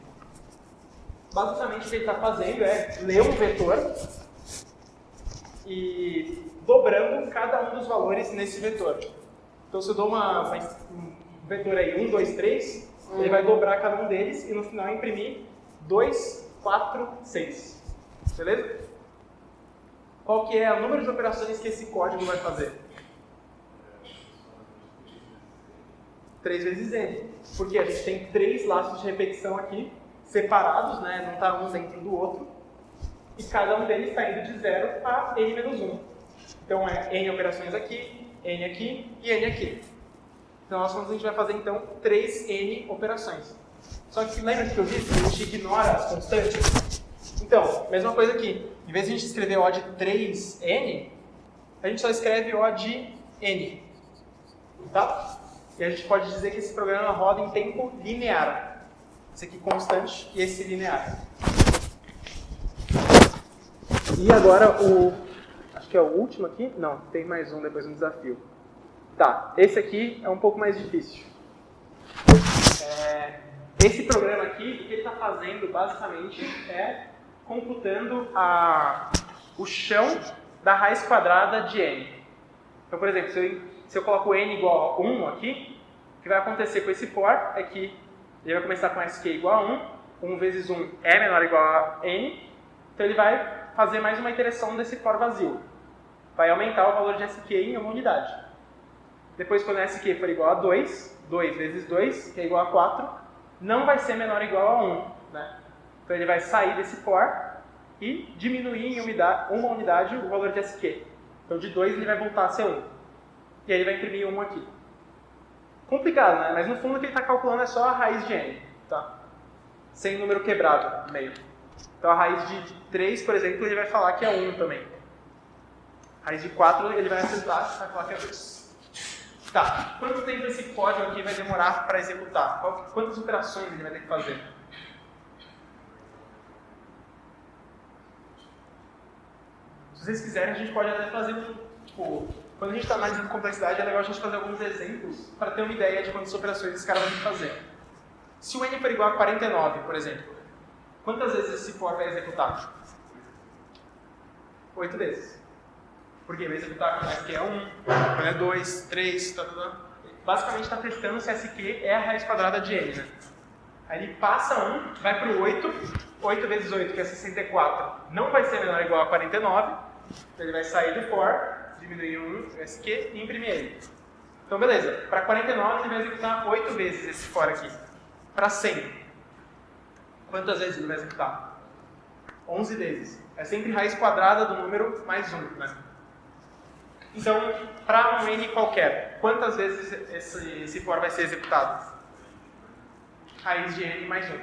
Basicamente o que ele está fazendo é ler um vetor e dobrando cada um dos valores nesse vetor. Então se eu dou um vetor aí, 1, 2, 3, ele vai dobrar cada um deles e no final imprimir 2, 4, 6. Beleza? Qual que é o número de operações que esse código vai fazer? 3 vezes n. Porque a gente tem 3 laços de repetição aqui, separados, né? Não está um dentro do outro. E cada um deles está indo de 0 a n menos 1. Então é n operações aqui e n aqui. Então nós a gente vai fazer então 3n operações. Só que lembra que eu disse que a gente ignora as constantes? Então, mesma coisa aqui. Em vez de a gente escrever O de 3n, a gente só escreve O de n. Tá? E a gente pode dizer que esse programa roda em tempo linear. Esse aqui constante e esse linear. E agora acho que é o último aqui? Não, tem mais um depois no desafio. Tá, esse aqui é um pouco mais difícil. Esse programa aqui, o que ele está fazendo basicamente é computando o chão da raiz quadrada de n. Então, por exemplo, se eu coloco n igual a 1 aqui, o que vai acontecer com esse for é que ele vai começar com sk igual a 1, 1 vezes 1 é menor ou igual a n, então ele vai fazer mais uma iteração desse for vazio. Vai aumentar o valor de sk em uma unidade. Depois, quando sk for igual a 2, 2 vezes 2, que é igual a 4, não vai ser menor ou igual a 1. Né? Então ele vai sair desse for e diminuir em uma unidade o valor de sk. Então de 2 ele vai voltar a ser 1. E aí ele vai imprimir 1 aqui. Complicado, né? Mas no fundo o que ele está calculando é só a raiz de n. Tá? Sem número quebrado no meio. Então a raiz de 3, por exemplo, ele vai falar que é 1 também. A raiz de 4 ele vai acertar e vai falar que é 2. Tá, quanto tempo esse código aqui vai demorar para executar? Quantas operações ele vai ter que fazer? Se vocês quiserem, a gente pode até fazer quando a gente está analisando complexidade, é legal a gente fazer alguns exemplos para ter uma ideia de quantas operações esse cara vai ter que fazer. Se o n for igual a 49, por exemplo, quantas vezes esse for vai executar? 8 vezes. Porque vai executar quando sk é 1, quando é 2, 3, Basicamente está testando se sk é a raiz quadrada de n. Né? Aí ele passa 1, vai para o 8, 8 vezes 8, que é 64, não vai ser menor ou igual a 49, então ele vai sair do for, diminuir o sk e imprimir ele. Então beleza, para 49 ele vai executar 8 vezes esse for aqui. Para 100, quantas vezes ele vai executar? 11 vezes. É sempre raiz quadrada do número mais 1, né? Então, para um n qualquer, quantas vezes esse for vai ser executado? Raiz de n mais 1.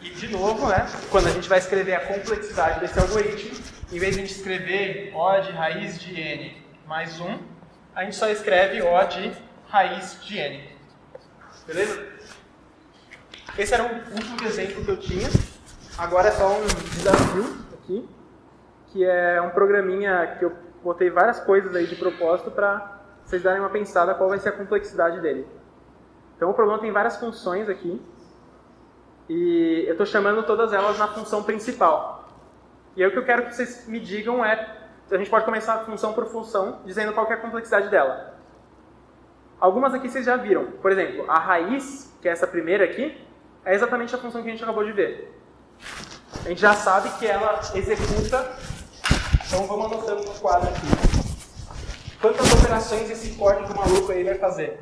E, de novo, né, quando a gente vai escrever a complexidade desse algoritmo, em vez de a gente escrever O de raiz de n mais 1, a gente só escreve O de raiz de n. Beleza? Esse era o último exemplo que eu tinha. Agora é só um desafio aqui, que é um programinha que eu botei várias coisas aí de propósito para vocês darem uma pensada qual vai ser a complexidade dele. Então o problema tem várias funções aqui e eu estou chamando todas elas na função principal. E aí o que eu quero que vocês me digam é, a gente pode começar função por função, dizendo qual que é a complexidade dela. Algumas aqui vocês já viram. Por exemplo, a raiz, que é essa primeira aqui, é exatamente a função que a gente acabou de ver. A gente já sabe que ela executa. Então vamos anotando no quadro aqui. Quantas operações esse código maluco aí vai fazer?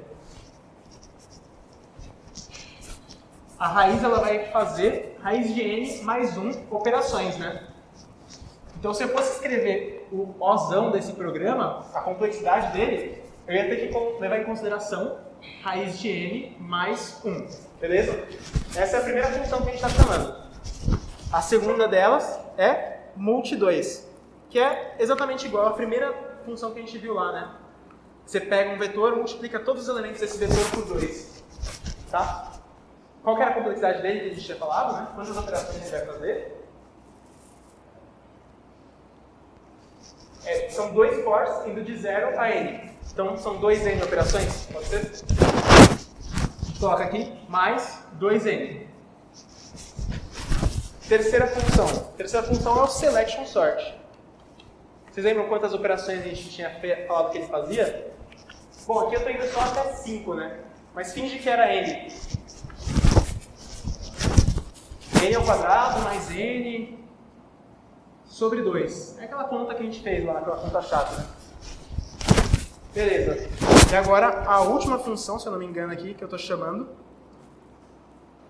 A raiz ela vai fazer raiz de n mais 1 operações, né? Então se eu fosse escrever o Ozão desse programa, a complexidade dele, eu ia ter que levar em consideração raiz de n mais 1. Beleza? Essa é a primeira função que a gente está chamando. A segunda delas é multi2. Que é exatamente igual à primeira função que a gente viu lá, né? Você pega um vetor e multiplica todos os elementos desse vetor por 2. Tá? Qual que era a complexidade dele que a gente tinha falado? Né? Quantas operações ele vai fazer? São 2 fors indo de 0 a n. Então são 2n operações, pode ser? Coloca aqui, mais 2n. Terceira função. Terceira função é o selection sort. Vocês lembram quantas operações a gente tinha falado que ele fazia? Bom, aqui eu estou indo só até 5, né? Mas finge que era n. N ao quadrado mais n sobre 2. É aquela conta que a gente fez lá, aquela conta chata, né? Beleza. E agora a última função, se eu não me engano aqui, que eu estou chamando.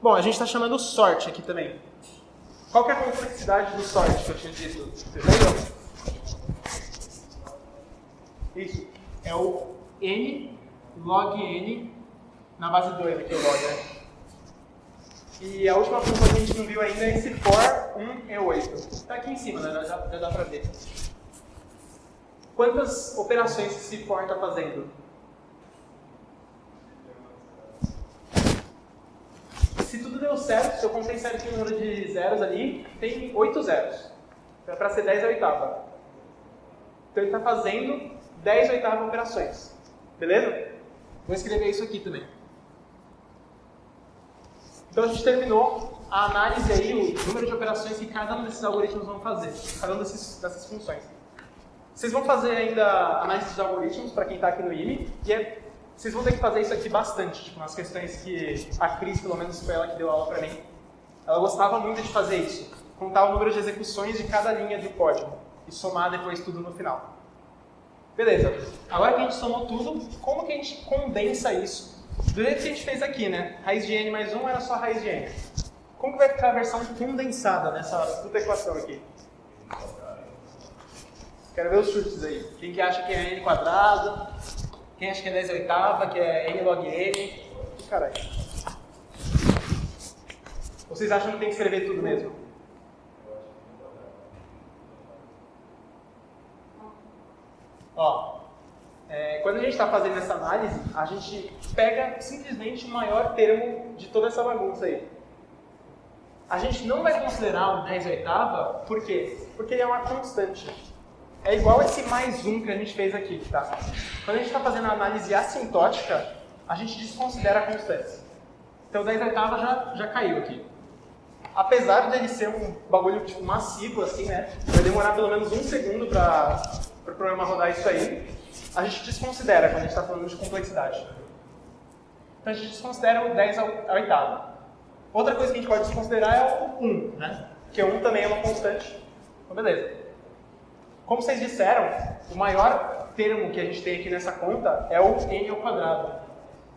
Bom, a gente está chamando sort aqui também. Qual que é a complexidade do sort que eu tinha dito? Vocês lembram? Isso. É o n log n na base 2 aqui, o log, né? E a última função que a gente não viu ainda é esse for 1 e 8. Está aqui em cima, né? Já dá para ver. Quantas operações esse for está fazendo? Se tudo deu certo, se eu contei certinho o número de zeros ali, tem 8 zeros. Então é para ser 10 a oitava. Então ele está fazendo 10 oitavas operações. Beleza? Vou escrever isso aqui também. Então a gente terminou a análise aí, o número de operações que cada um desses algoritmos vão fazer. Cada uma dessas funções. Vocês vão fazer ainda a análise dos algoritmos para quem está aqui no IME. E vocês vão ter que fazer isso aqui bastante. Tipo, nas questões que a Cris, pelo menos foi ela que deu aula para mim. Ela gostava muito de fazer isso. Contar o número de execuções de cada linha de código. E somar depois tudo no final. Beleza. Agora que a gente somou tudo, como que a gente condensa isso? Do jeito que a gente fez aqui, né? Raiz de n mais 1 era só raiz de n. Como que vai ficar a versão condensada nessa puta equação aqui? Quero ver os chutes aí. Quem que acha que é n quadrado? Quem acha que é 10 oitava? Que é n log n? Caralho. Vocês acham que tem que escrever tudo mesmo? Ó, quando a gente está fazendo essa análise, a gente pega simplesmente o maior termo de toda essa bagunça aí. A gente não vai considerar o 10 oitava, por quê? Porque ele é uma constante. É igual esse mais 1 que a gente fez aqui, tá? Quando a gente está fazendo a análise assintótica, a gente desconsidera constantes. Então o 10 oitava já caiu aqui. Apesar de ele ser um bagulho tipo massivo, assim, né? Vai demorar pelo menos 1 segundo para o programa rodar isso aí. A gente desconsidera quando a gente está falando de complexidade. Então a gente desconsidera o 10 à oitava. Outra coisa que a gente pode desconsiderar é o 1, né? Porque o 1 também é uma constante. Então beleza. Como vocês disseram, o maior termo que a gente tem aqui nessa conta é o n ao quadrado.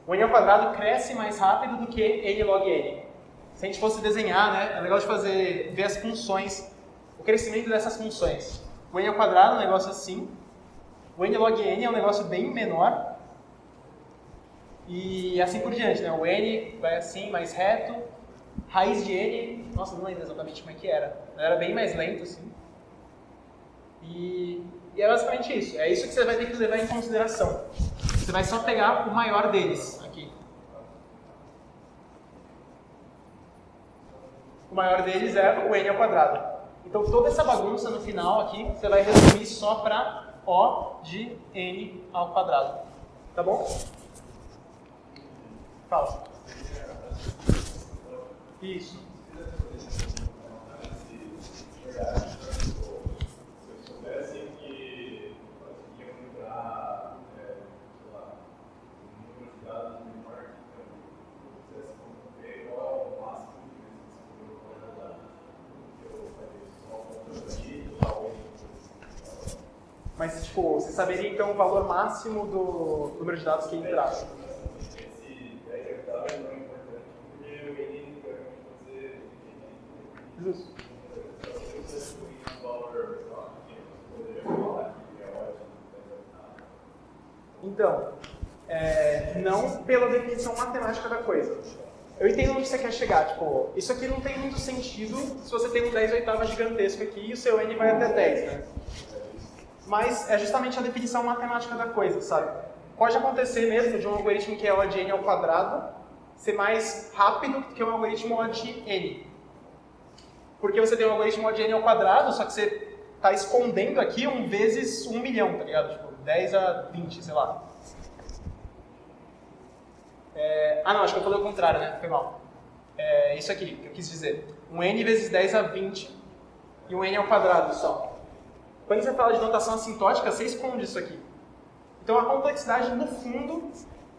O n ao quadrado cresce mais rápido do que n log n. Se a gente fosse desenhar, né, é legal de ver as funções, o crescimento dessas funções. O n ao quadrado é um negócio assim, o n log n é um negócio bem menor, e assim por diante, né? O n vai assim, mais reto, raiz de n, nossa, não lembro exatamente como é que era bem mais lento, assim. E é basicamente isso. É isso que você vai ter que levar em consideração. Você vai só pegar o maior deles aqui. O maior deles é o n ao quadrado. Então toda essa bagunça no final aqui, você vai resumir só para O de n ao quadrado. Tá bom? Fala. Isso. Mas, tipo, você saberia, então, o valor máximo do número de dados que entrar. Justo. Então, não pela definição matemática da coisa. Eu entendo onde você quer chegar. Tipo, isso aqui não tem muito sentido se você tem um 10 oitavas gigantesco aqui e o seu n vai até 10, né? Mas é justamente a definição matemática da coisa, sabe? pode acontecer mesmo de um algoritmo que é O de n ao quadrado ser mais rápido que um algoritmo O de n. Porque você tem um algoritmo O de n ao quadrado, só que você está escondendo aqui 1 vezes 1 milhão, tá ligado? Tipo, 10 a 20, sei lá. Não, acho que eu falei o contrário, né? Foi mal. Isso aqui que eu quis dizer. Um n vezes 10 a 20 e um n ao quadrado só. Quando você fala de notação assintótica, você esconde isso aqui. Então a complexidade, no fundo,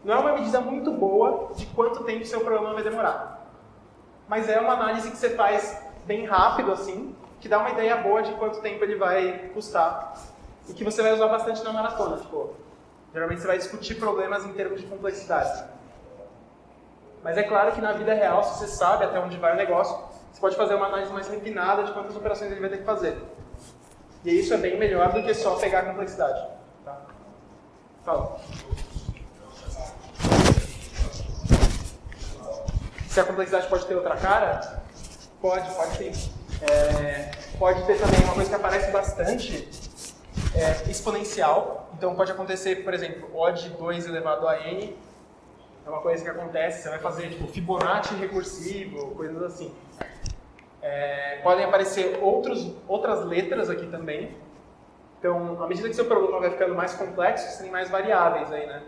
não é uma medida muito boa de quanto tempo seu programa vai demorar. Mas é uma análise que você faz bem rápido, assim, que dá uma ideia boa de quanto tempo ele vai custar e que você vai usar bastante na maratona. Tipo, geralmente você vai discutir problemas em termos de complexidade. Mas é claro que na vida real, se você sabe até onde vai o negócio, você pode fazer uma análise mais refinada de quantas operações ele vai ter que fazer. E isso é bem melhor do que só pegar a complexidade. Tá? Fala. Se a complexidade pode ter outra cara? Pode sim. Pode ter também uma coisa que aparece bastante, exponencial. Então pode acontecer, por exemplo, O de 2 elevado a n. É uma coisa que acontece, você vai fazer tipo Fibonacci recursivo, coisas assim. Podem aparecer outras letras aqui também. Então, à medida que seu problema vai ficando mais complexo, você tem mais variáveis aí, né?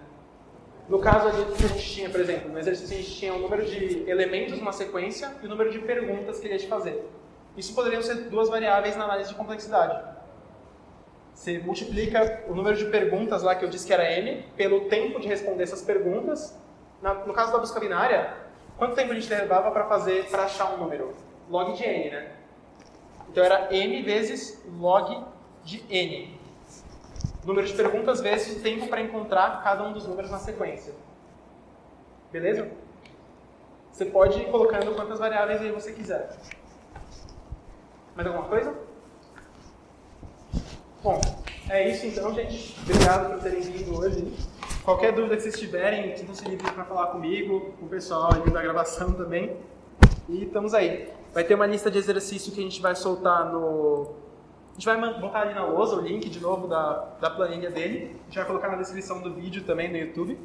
No caso ali que a gente tinha, por exemplo, no exercício a gente tinha o número de elementos numa sequência e o número de perguntas que ele ia te fazer. Isso poderiam ser duas variáveis na análise de complexidade. Você multiplica o número de perguntas lá que eu disse que era n pelo tempo de responder essas perguntas. No caso da busca binária, quanto tempo a gente levava para achar um número? Log de n, né? Então era n vezes log de n. Número de perguntas vezes o tempo para encontrar cada um dos números na sequência. Beleza? Você pode ir colocando quantas variáveis aí você quiser. Mais alguma coisa? Bom, é isso então, gente. Obrigado por terem vindo hoje. Qualquer dúvida que vocês tiverem, sintam-se livres para falar comigo, com o pessoal ali da gravação também. E estamos aí. Vai ter uma lista de exercício que a gente vai soltar no... A gente vai botar ali na lousa o link de novo da planilha dele. A gente vai colocar na descrição do vídeo também no YouTube.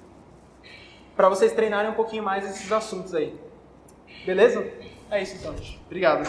Para vocês treinarem um pouquinho mais esses assuntos aí. Beleza? É isso então, gente. Obrigado.